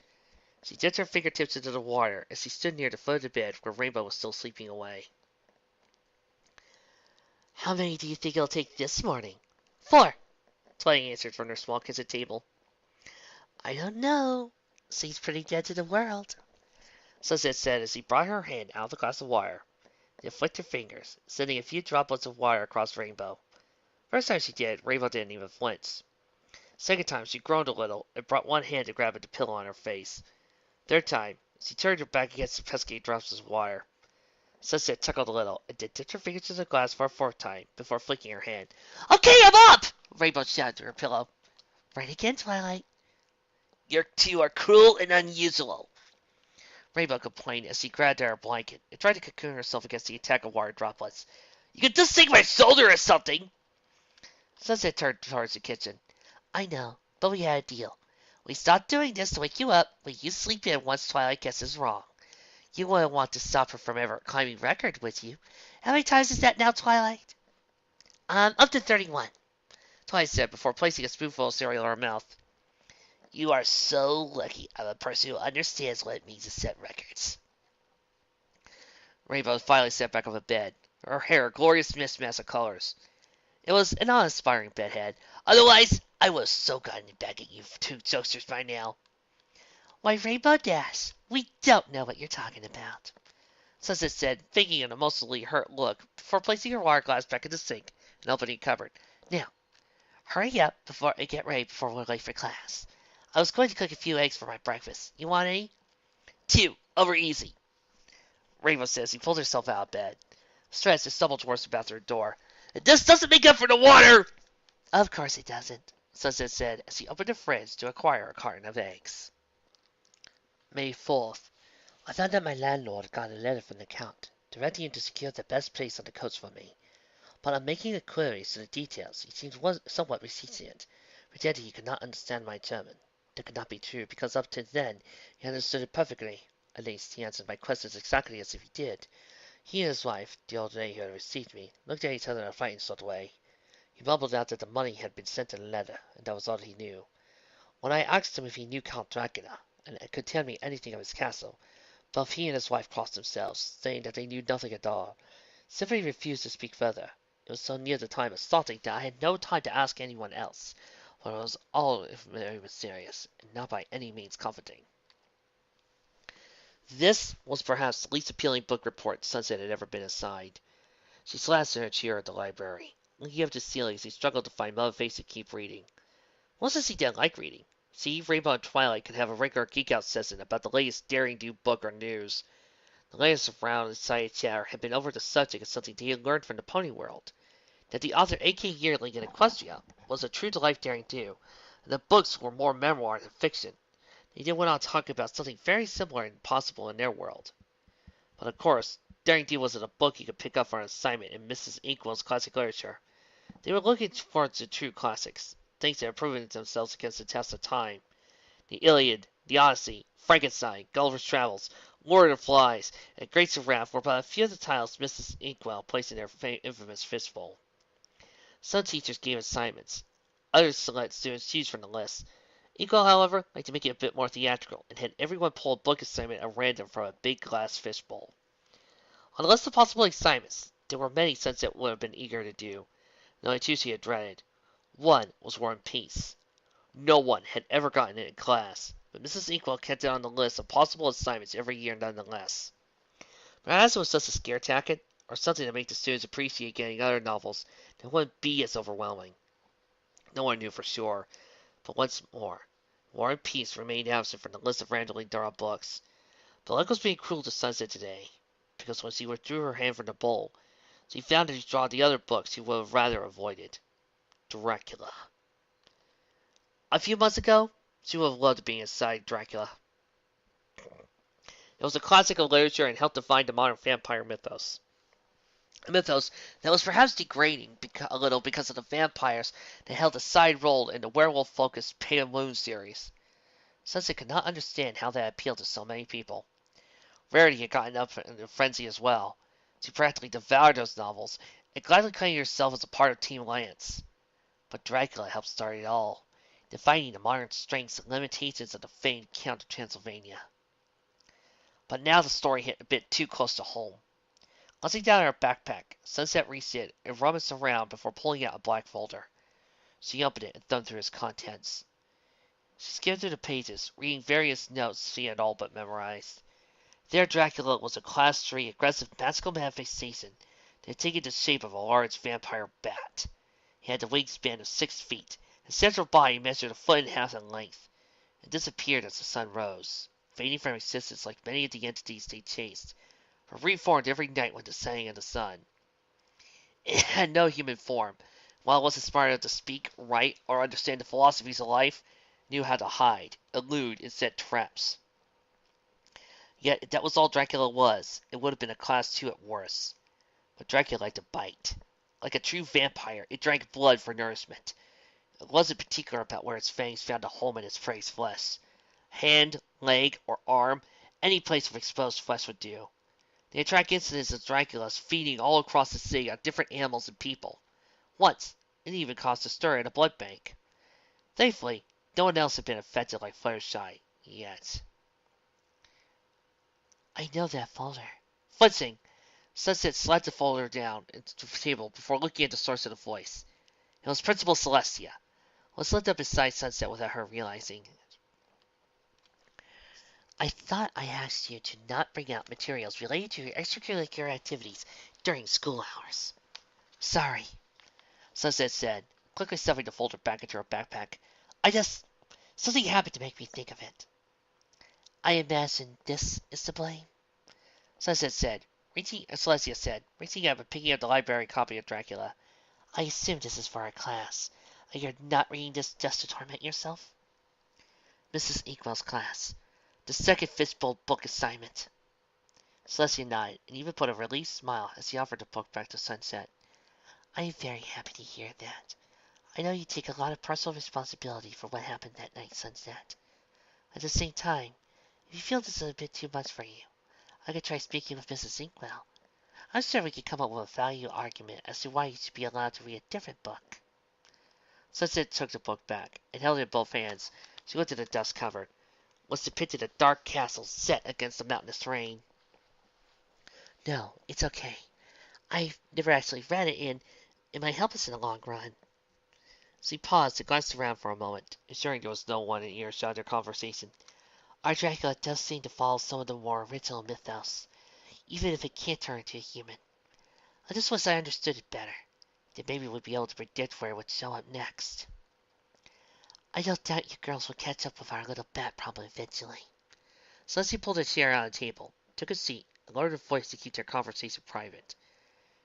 She dipped her fingertips into the water as she stood near the foot of the bed where Rainbow was still sleeping away. How many do you think it'll take this morning? 4, Twilight answered from her small kitchen table. I don't know. Seems pretty dead to the world, Sunset said as she brought her hand out of the glass of water, then flicked her fingers, sending a few droplets of water across Rainbow. First time she did, Rainbow didn't even flinch. Second time, she groaned a little and brought one hand to grab at the pillow on her face. Third time, she turned her back against the pesky drops of water. Sunset chuckled a little and then dipped her fingers in the glass for a fourth time before flicking her hand. Okay, I'm up! Rainbow shouted to her pillow. Right again, Twilight. You two are cruel and unusual, Rainbow complained as she grabbed at her blanket and tried to cocoon herself against the attack of water droplets. You could just sink my shoulder or something! Sunset turned towards the kitchen. I know, but we had a deal. We stopped doing this to wake you up when you sleep in once Twilight guesses wrong. You wouldn't want to stop her from ever climbing record with you. How many times is that now, Twilight? Up to 31, Twilight said before placing a spoonful of cereal in her mouth. You are so lucky I'm a person who understands what it means to set records. Rainbow finally sat back on the bed, her hair a glorious mismatch of colors. It was an awe-inspiring bedhead. Otherwise, I would have so gotten back at you two jokesters by now. Why, Rainbow Dash, we don't know what you're talking about, Sunset said, faking an emotionally hurt look before placing her water glass back in the sink and opening the cupboard. Now, hurry up before I get ready before we're late for class. I was going to cook a few eggs for my breakfast. You want any? 2, over easy, Rainbow said as he pulled herself out of bed. Stressed and stumbled towards the bathroom door. This doesn't make up for the water! Of course it doesn't, Sunset said as he opened the fridge to acquire a carton of eggs. May 4th. I found out my landlord got a letter from the Count, directing him to secure the best place on the coast for me. But on making inquiries to the details, he seemed somewhat reticent, pretending he could not understand my German. That could not be true, because up to then he understood it perfectly. At least, he answered my questions exactly as if he did. He and his wife, the old lady who had received me, looked at each other in a frightened sort of way. He mumbled out that the money had been sent in a letter, and that was all he knew. When I asked him if he knew Count Dracula, and could tell me anything of his castle, both he and his wife crossed themselves, saying that they knew nothing at all. Simply refused to speak further. It was so near the time of starting that I had no time to ask anyone else, for it was all very mysterious, and not by any means comforting. This was perhaps the least appealing book report Sunset had ever been assigned. She slouched in her chair at the library, looking up to the ceiling as he struggled to find motivation to keep reading. It wasn't he didn't like reading. See, Rainbow and Twilight could have a regular geek-out session about the latest daring-do book or news. The latest round of science chatter had been over the subject of something they had learned from the pony world, that the author A.K. Yearling in Equestria was a true-to-life daring do, and the books were more memoir than fiction. They then went on to talk about something very similar and possible in their world. But of course, daring do wasn't a book you could pick up for an assignment in Mrs. Inkwell's classic literature. They were looking for the true classics, things that had proven themselves against the test of time. The Iliad, the Odyssey, Frankenstein, Gulliver's Travels, Lord of the Flies, and Great of Wrath were but a few of the titles Mrs. Inkwell placed in their infamous fistful. Some teachers gave assignments. Others let students choose from the list. Inkwell, however, liked to make it a bit more theatrical, and had everyone pull a book assignment at random from a big glass fishbowl. On the list of possible assignments, there were many Sunset would have been eager to do. The only two she had dreaded. One was War and Peace. No one had ever gotten it in class, but Mrs. Inkwell kept it on the list of possible assignments every year nonetheless. Perhaps it was just a scare tactic, or something to make the students appreciate getting other novels that wouldn't be as overwhelming. No one knew for sure, but once more, War and Peace remained absent from the list of randomly drawn books. But luck was being cruel to Sunset today, because when she withdrew her hand from the bowl, she found that she drawn the other books she would have rather avoided. Dracula. A few months ago, she would have loved being inside Dracula. It was a classic of literature and helped define the modern vampire mythos. A mythos that was perhaps degrading a little because of the vampires that held a side role in the werewolf-focused Pale Moon series. Sunset could not understand how that appealed to so many people. Rarity had gotten up in a frenzy as well. She practically devoured those novels and gladly claimed herself as a part of Team Lance. But Dracula helped start it all, defining the modern strengths and limitations of the famed Count of Transylvania. But now the story hit a bit too close to home. Glancing down at her backpack, Sunset reached it and rummaged around before pulling out a black folder. She opened it and thumbed through its contents. She skimmed through the pages, reading various notes she had all but memorized. There Dracula was a Class 3 aggressive magical manifestation that had taken the shape of a large vampire bat. He had the wingspan of 6 feet. His central body measured a foot and a half in length, and disappeared as the sun rose, fading from existence like many of the entities they chased, but reformed every night with the setting of the sun. It had no human form. While it wasn't smart enough to speak, write, or understand the philosophies of life, it knew how to hide, elude, and set traps. Yet, if that was all Dracula was, it would have been a Class 2 at worst. But Dracula liked to bite. Like a true vampire, it drank blood for nourishment. It wasn't particular about where its fangs found a home in its prey's flesh. Hand, leg, or arm, any place of exposed flesh would do. They had tracked incidents of Dracula's feeding all across the city on different animals and people. Once, it even caused a stir in a blood bank. Thankfully, no one else had been affected like Fluttershy, yet. I know that folder. Flitzing! Sunset slapped the folder down into the table before looking at the source of the voice. It was Principal Celestia. Was lifted up beside Sunset without her realizing. I thought I asked you to not bring out materials related to your extracurricular activities during school hours. Sorry, Sunset said, quickly stuffing the folder back into her backpack. Something happened to make me think of it. I imagine this is to blame, Celestia said, reaching up and picking up the library copy of Dracula. I assume this is for our class. You're not reading this just to torment yourself? Mrs. Inkwell's class. The second fistful book assignment. Celestia nodded and even put a relieved smile as he offered the book back to Sunset. I am very happy to hear that. I know you take a lot of personal responsibility for what happened that night, Sunset. At the same time, if you feel this is a bit too much for you, I could try speaking with Mrs. Inkwell. I'm sure we could come up with a value argument as to why you should be allowed to read a different book. Sunset took the book back and held it in both hands. She looked at the dust cover. Was depicted a dark castle set against the mountainous terrain. No, it's okay. I've never actually read it, and it might help us in the long run. She paused and glanced around for a moment, ensuring there was no one in earshot of their conversation. Our Dracula does seem to follow some of the more original mythos, even if it can't turn into a human. I just wish I understood it better. Then maybe we'd be able to predict where it would show up next. I don't doubt you girls will catch up with our little bat problem eventually. Celestia pulled a chair out of the table, took a seat, and lowered her voice to keep their conversation private.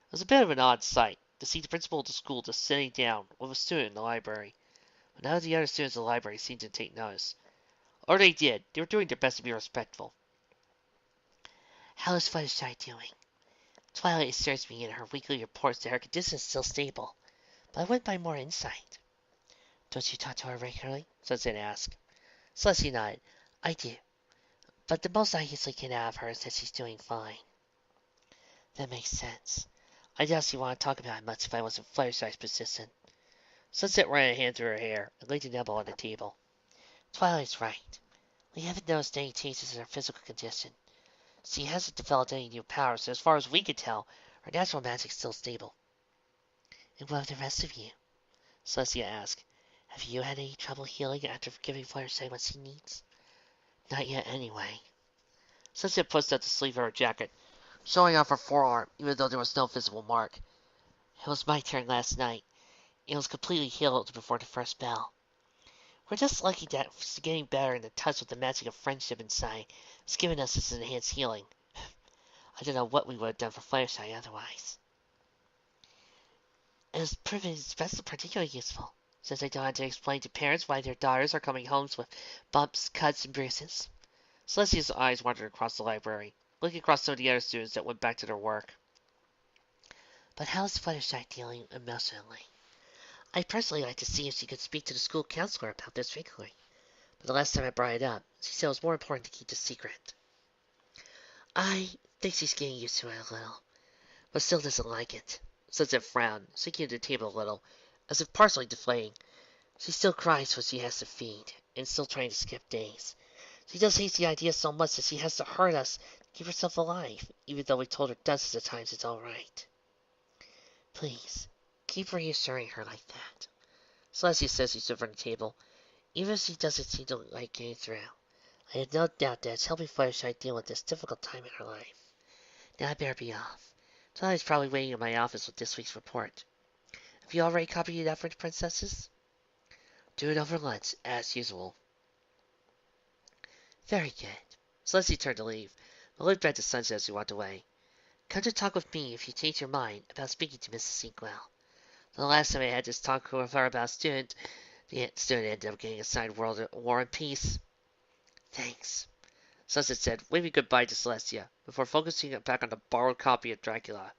It was a bit of an odd sight to see the principal of the school just sitting down with a student in the library, but none of the other students in the library seemed to take notice. Or they did. They were doing their best to be respectful. How is Fluttershy doing? Twilight assures me in her weekly reports that her condition is still stable, but I would like more insight. Don't you talk to her regularly? Sunset asked. Celestia nodded. I do, but the most I usually get out of her is that she's doing fine. That makes sense. I doubt she'd want to talk about it much if I was in Fluttershy's position. Sunset ran a hand through her hair and laid an elbow on the table. Twilight's right. We haven't noticed any changes in her physical condition. She hasn't developed any new powers, so as far as we can tell, her natural magic's still stable. And what of the rest of you? Celestia asked. Have you had any trouble healing after giving Fluttershy what she needs? Not yet, anyway. Sunset pushed out the sleeve of her jacket, showing off her forearm, even though there was no visible mark. It was my turn last night. It was completely healed before the first bell. We're just lucky that she's getting better in the touch with the magic of friendship inside. It's given us this enhanced healing. I don't know what we would have done for Fluttershy otherwise. It has proven especially particularly useful, since I don't have to explain to parents why their daughters are coming home with bumps, cuts, and bruises. Celestia's eyes wandered across the library, looking across some of the other students that went back to their work. But how is Fluttershy dealing emotionally? I personally like to see if she could speak to the school counselor about this regularly. But the last time I brought it up, she said it was more important to keep the secret. I think she's getting used to it a little, but still doesn't like it. Sunset frowned, sinking at the table a little, as if partially deflating. She still cries when she has to feed, and still trying to skip days. She just hates the idea so much that she has to hurt us to keep herself alive, even though we told her dozens of times it's all right. Please, keep reassuring her like that. Celestia says she stood from the table. Even if she doesn't seem to like getting through, I have no doubt that it's helping Fluttershy deal with this difficult time in her life. Now I better be off. Twilight's probably waiting in my office with this week's report. Have you already copied it out for the princesses? Do it over lunch, as usual. Very good. Celestia turned to leave, but looked back to Sunset as she walked away. Come to talk with me if you change your mind about speaking to Mrs. Inkwell. The last time I had this talk with her about a student, the student ended up getting assigned War and Peace. Thanks, Sunset said, waving goodbye to Celestia, before focusing back on the borrowed copy of Dracula.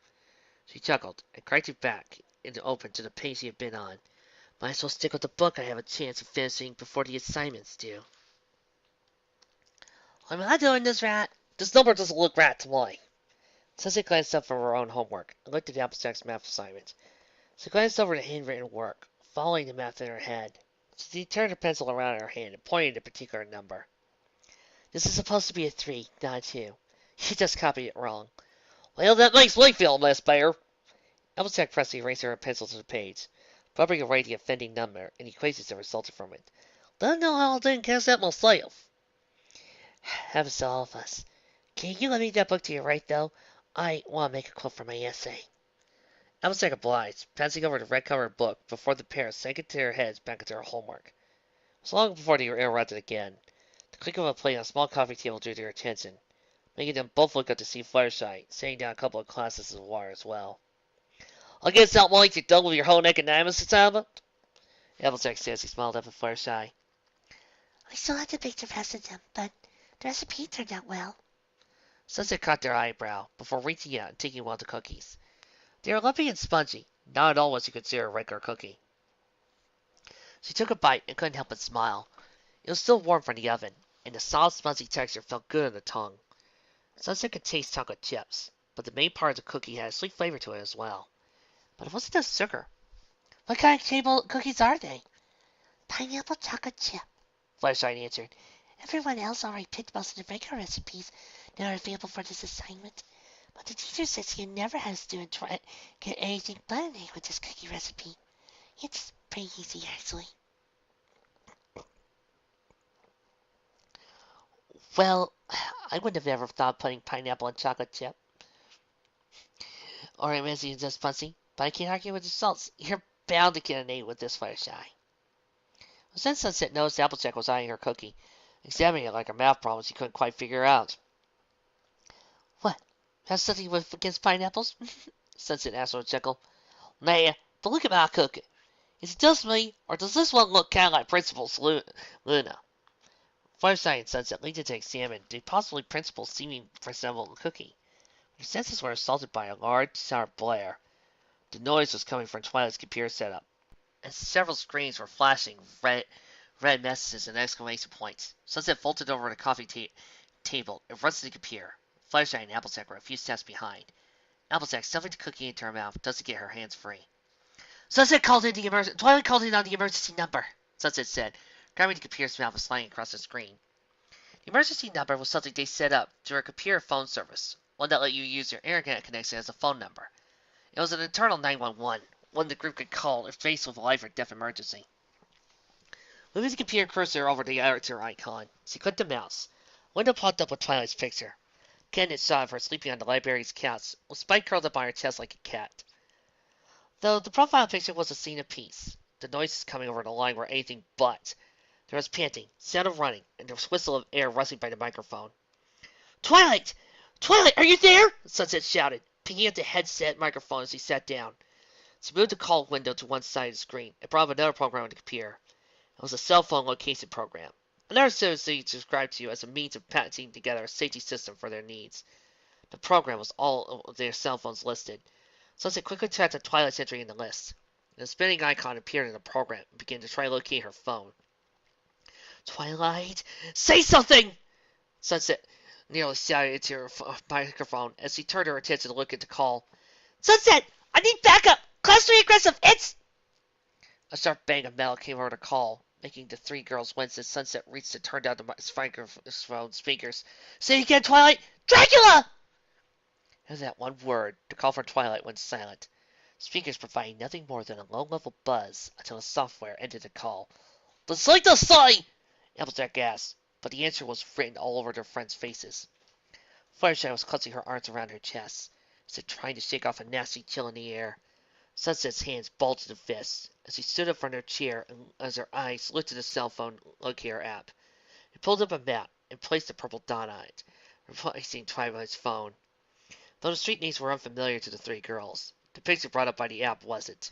She chuckled, and cracked it back into open to the page she had been on. Might as well stick with the book I have a chance of finishing before the assignments due. I'm not doing this, Rat. This number doesn't look right to me. Sunset glanced up from her own homework, and looked at Applejack's math assignment. She glanced over the handwritten work, following the math in her head. She turned her pencil around in her hand and pointed at a particular number. This is supposed to be a 3, not a 2. You just copied it wrong. Well, that makes me feel less better. Applejack pressed the eraser of her pencil to the page, rubbing away the offending number and equations that resulted from it. Don't know how I didn't catch that myself. Happens to all of us. Can you let me that book to your right, though? I want to make a quote for my essay. Applejack obliged, passing over the red-covered book before the pair sank into their heads back into their homework. It was long before they were interrupted again. The click of a plate on a small coffee table drew their attention, making them both look up to see Fluttershy, setting down a couple of glasses of water as well. I guess that means you're done with your whole economics assignment? Applejack said as he smiled up at Fluttershy. I still have to bake the rest of them, but the recipe turned out well. Sunset caught their eyebrow before reaching out and taking one of the cookies. They were lumpy and spongy, not at all what you consider a regular cookie. She took a bite and couldn't help but smile. It was still warm from the oven, and the soft, spongy texture felt good on the tongue. Sunset could taste chocolate chips, but the main part of the cookie had a sweet flavor to it as well. But it wasn't just sugar. What kind of table cookies are they? Pineapple chocolate chip, Fluttershy answered. Everyone else already picked most of the regular recipes that are available for this assignment, but the teacher says she never had a student try get anything but an egg with this cookie recipe. It's pretty easy, actually. Well, I would have never thought of putting pineapple in chocolate chip. Or amazing and just fussy, but I can't argue with the results. You're bound to get an A with this, Fluttershy. Then Sunset noticed Applejack was eyeing her cookie, examining it like a math problem she couldn't quite figure out. What? Have something with against pineapples? Sunset asked with a chuckle. Nah, but look at my cooking. Is it just me, or does this one look kind of like Principal's Luna? Fluttershy and Sunset leaned in to examine the possibly Principal's seeming resemblable cookie. Their senses were assaulted by a large, sharp blare. The noise was coming from Twilight's computer setup, and several screens were flashing red messages and exclamation points. Sunset vaulted over to the coffee table and rushed to the computer. Fluttershy and Applejack were a few steps behind. Applejack, stuffing the cookie into her mouth, doesn't get her hands free. Twilight called in on the emergency number, Sunset said, grabbing the computer's mouth and sliding across the screen. The emergency number was something they set up through a computer phone service, one that let you use your internet connection as a phone number. It was an internal 911, one the group could call if faced with a life or death emergency. Moving the computer cursor over the editor icon, she clicked the mouse. A window popped up with Twilight's picture. Kenneth saw of her sleeping on the library's couch, with Spike curled up on her chest like a cat. Though the profile picture was a scene of peace, the noises coming over the line were anything but. There was panting, sound of running, and the whistle of air rustling by the microphone. Twilight! Twilight, are you there? Sunset shouted, picking up the headset microphone as he sat down. She moved the call window to one side of the screen and brought up another program on the computer. It was a cell phone location program. Another service they described to you as a means of patching together a safety system for their needs. The program was all of their cell phones listed. Sunset quickly tapped on Twilight's entry in the list. A spinning icon appeared in the program and began to try to locate her phone. Twilight, say something! Sunset nearly shouted into her microphone as she turned her attention to look at the call. Sunset, I need backup! Class 3 aggressive, it's... A sharp bang of metal came over the call, making the three girls wince as Sunset reached to turn down the microphone speakers. Say again, Twilight! Dracula! And that one word, the call for Twilight went silent. Speakers providing nothing more than a low-level buzz until the software ended the call. Let's like the say! Applejack gasped, but the answer was written all over their friends' faces. Fluttershy was clutching her arms around her chest, as if trying to shake off a nasty chill in the air. Sunset's hands bulged in fists as she stood up from her chair and as her eyes looked at the cell phone locator app. He pulled up a map and placed a purple dot on it, replacing Twilight's phone. Though the street names were unfamiliar to the three girls, the picture brought up by the app wasn't.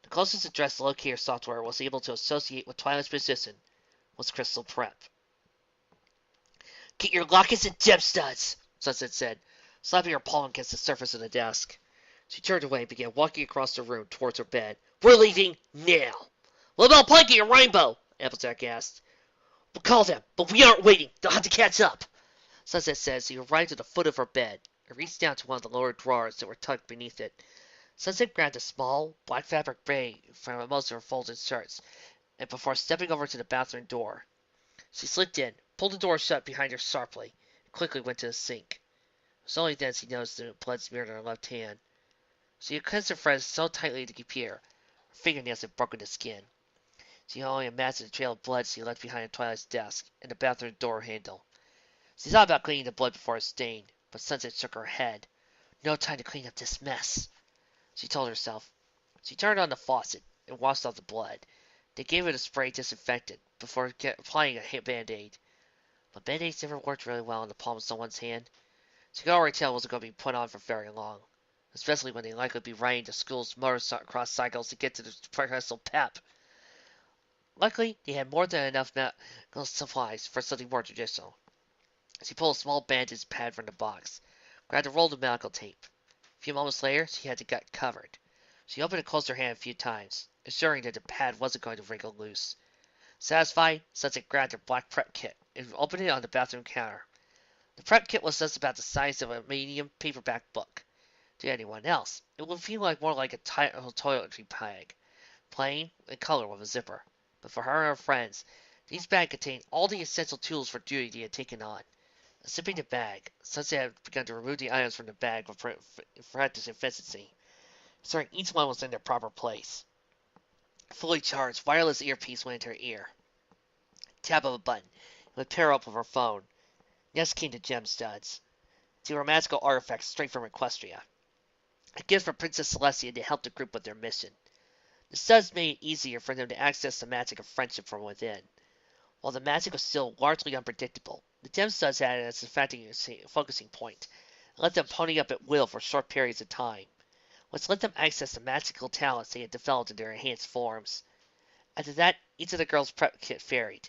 The closest address the locator software was able to associate with Twilight's position was Crystal Prep. Get your lockets and gem studs, Sunset said, slapping her palm against the surface of the desk. She turned away and began walking across the room towards her bed. We're leaving now. What about Punky and Rainbow? Applejack asked. We'll call them, but we aren't waiting. They'll have to catch up. Sunset said as he arrived at the foot of her bed and reached down to one of the lower drawers that were tucked beneath it. Sunset grabbed a small, black fabric bag from most of her folded shirts, and before stepping over to the bathroom door, she slipped in, pulled the door shut behind her sharply, and quickly went to the sink. It was only then she noticed the blood smeared on her left hand. She had clenched her friends so tightly to the computer, her fingernails had broken the skin. She only imagined the trail of blood she left behind Twilight's desk and the bathroom door handle. She thought about cleaning the blood before it stained, but Sunset shook her head. No time to clean up this mess, she told herself. She turned on the faucet and washed off the blood. They gave it a spray disinfectant before applying a band-aid. But band-aids never worked really well in the palm of someone's hand. She could already tell it wasn't going to be put on for very long, especially when they likely be riding to school's motocross cycles to get to the professional pep. Luckily, they had more than enough medical supplies for something more traditional. She pulled a small bandage pad from the box, grabbed a roll of medical tape. A few moments later, she had the gut covered. She opened and closed her hand a few times, assuring that the pad wasn't going to wrinkle loose. Satisfied, Sunset grabbed her black prep kit and opened it on the bathroom counter. The prep kit was just about the size of a medium paperback book. To anyone else, it would feel more like a toiletry bag, plain and color with a zipper. But for her and her friends, these bags contained all the essential tools for duty they had taken on. Zipping the bag, Sunset had begun to remove the items from the bag with practice efficiency, ensuring each one was in their proper place. A fully charged wireless earpiece went into her ear. Tap of a button, it would pair up with her phone. Next came the gem studs. They were magical artifacts straight from Equestria, a gift from Princess Celestia to help the group with their mission. The studs made it easier for them to access the magic of friendship from within. While the magic was still largely unpredictable, the gem studs had it as a focusing point, and let them pony up at will for short periods of time, which let them access the magical talents they had developed in their enhanced forms. After that, each of the girls' prep kit varied.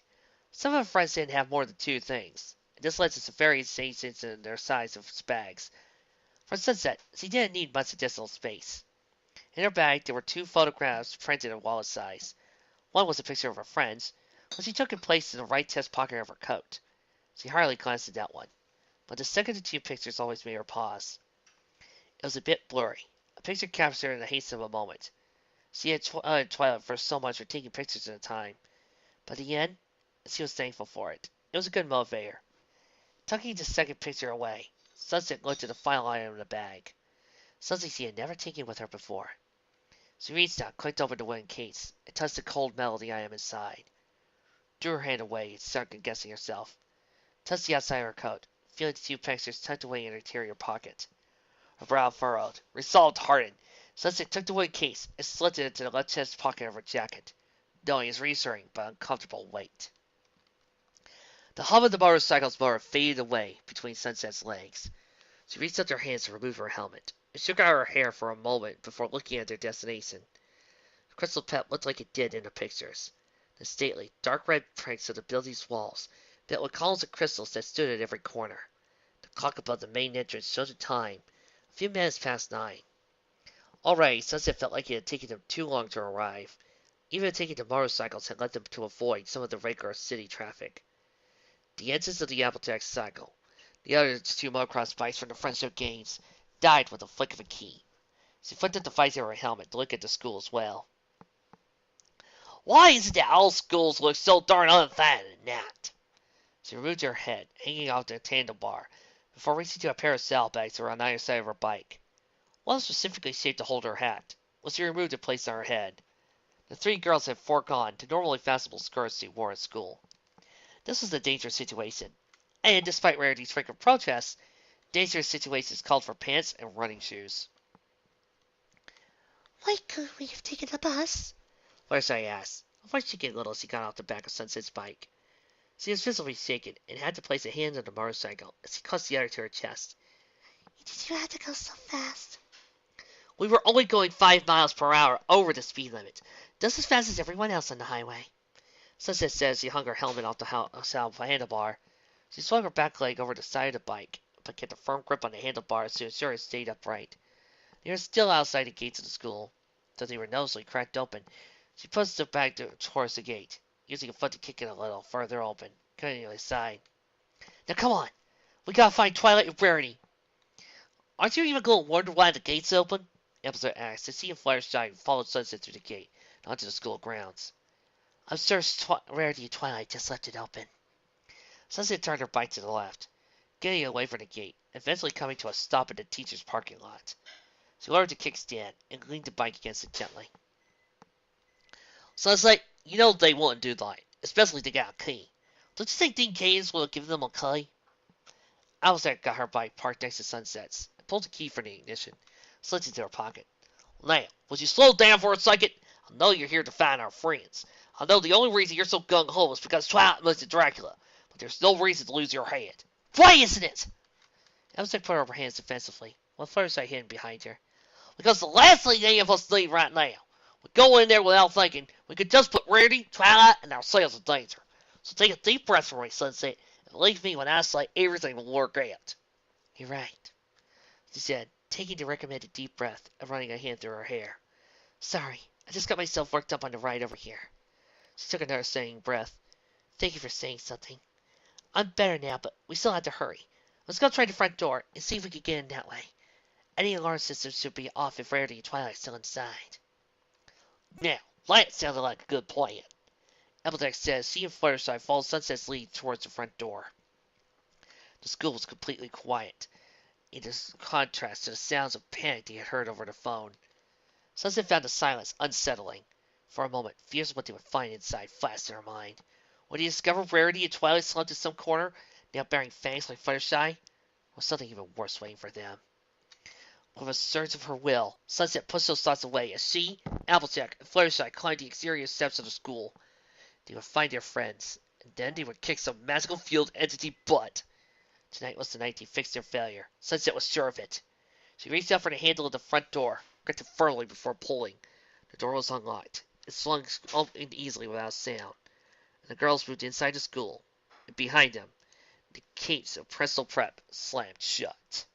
Some of her friends didn't have more than two things, and this led to some variations in their size of bags. For Sunset, she didn't need much additional space. In her bag, there were two photographs printed in wallet size. One was a picture of her friends, which she took and placed in the right chest pocket of her coat. She hardly glanced at that one, but the second of two pictures always made her pause. It was a bit blurry, a picture captured in the haste of a moment. She had Twilight for so much for taking pictures at a time, but in the end, she was thankful for it. It was a good motivator. Tucking the second picture away, Sunset looked at the final item in the bag, something she had never taken with her before. She reached out, clicked open the wooden case, and touched the cold metal of the item inside. Drew her hand away and second guessing herself. Touched the outside of her coat, feeling the two pictures tucked away in her interior pocket. Her brow furrowed. Resolve hardened. Sunset took the wooden case and slipped it into the left chest pocket of her jacket, knowing his reassuring but uncomfortable weight. The hum of the motorcycle's motor faded away between Sunset's legs. She reached out her hands to remove her helmet, and shook out her hair for a moment before looking at their destination. The crystal pet looked like it did in the pictures. The stately, dark red prints of the building's walls, built with columns of crystals that stood at every corner. The clock above the main entrance showed the time, a few minutes past 9. Already, Sunset felt like it had taken them too long to arrive. Even taking the motorcycles had led them to avoid some of the regular city traffic. The ensigns of the Applejack cycle, the other two motocross bikes from the Friendship Games, died with a flick of a key. She flicked at the visor of her helmet to look at the school as well. Why is it that all schools look so darn unfat and that? She removed her head, hanging off the handlebar, before reaching to a pair of saddlebags that were on either side of her bike. One specifically shaped to hold her hat, which she removed and placed on her head. The three girls had foregone the normally fashionable skirts she wore at school. This was a dangerous situation, and despite Rarity's frequent protests, dangerous situations called for pants and running shoes. Why couldn't we have taken the bus? Fluttershy asked, her voice shaking a little as she got off the back of Sunset's bike. She was visibly shaken and had to place a hand on the motorcycle as she clutched the other to her chest. Did you have to go so fast? We were only going 5 miles per hour over the speed limit, just as fast as everyone else on the highway. Sunset said as she hung her helmet off the handlebar. She swung her back leg over the side of the bike, but kept a firm grip on the handlebars to ensure it stayed upright. They were still outside the gates of the school, though they were noticeably cracked open. She pushed the back towards the gate, using a foot to kick it a little further open, cutting it aside. Now come on! We gotta find Twilight and Rarity! Aren't you even going to wonder why the gate's open? Applejack asked as he and Fluttershy followed Sunset through the gate and onto the school grounds. I'm sure Rarity and Twilight just left it open. Sunset turned her bike to the left, getting away from the gate, eventually coming to a stop at the teacher's parking lot. She lowered the kickstand and leaned the bike against it gently. Sunset, you know they wouldn't do that, especially if they got a key. Don't you think Dean Cadence would have given them a key? Applejack got her bike parked next to Sunset's and pulled the key from the ignition, slipped into her pocket. Now, would you slow down for a second? I know you're here to find our friends. I know the only reason you're so gung-ho is because Twilight listed Dracula, but there's no reason to lose your head. Why isn't it? Applejack put up her hands defensively, while Fluttershy hidden behind her. Because the last thing any of us need right now, we go in there without thinking, we could just put Rarity, Twilight, and ourselves in danger. So take a deep breath for me, Sunset, and believe me when I say everything will work out. You're right, she said, taking the recommended deep breath and running a hand through her hair. Sorry, I just got myself worked up on the ride over here. She took another stinging breath. Thank you for saying something. I'm better now, but we still have to hurry. Let's go try the front door and see if we can get in that way. Any alarm systems should be off if Rarity and Twilight are still inside. Now, that sounded like a good plan. Applejack said as she and Fluttershy followed Sunset's lead towards the front door. The school was completely quiet, in contrast to the sounds of panic they had heard over the phone. Sunset found the silence unsettling. For a moment, fears of what they would find inside flashed in her mind. Would he discover Rarity and Twilight slumped in some corner, now bearing fangs like Fluttershy? Or was something even worse waiting for them? With a surge of her will, Sunset pushed those thoughts away as she, Applejack, and Fluttershy climbed the exterior steps of the school. They would find their friends, and then they would kick some magical field entity butt. Tonight was the night to fix their failure. Sunset was sure of it. She reached out for the handle of the front door, gripped it firmly before pulling. The door was unlocked. It swung open easily without sound, and the girls moved inside the school. And behind them, the gates of Presto Prep slammed shut.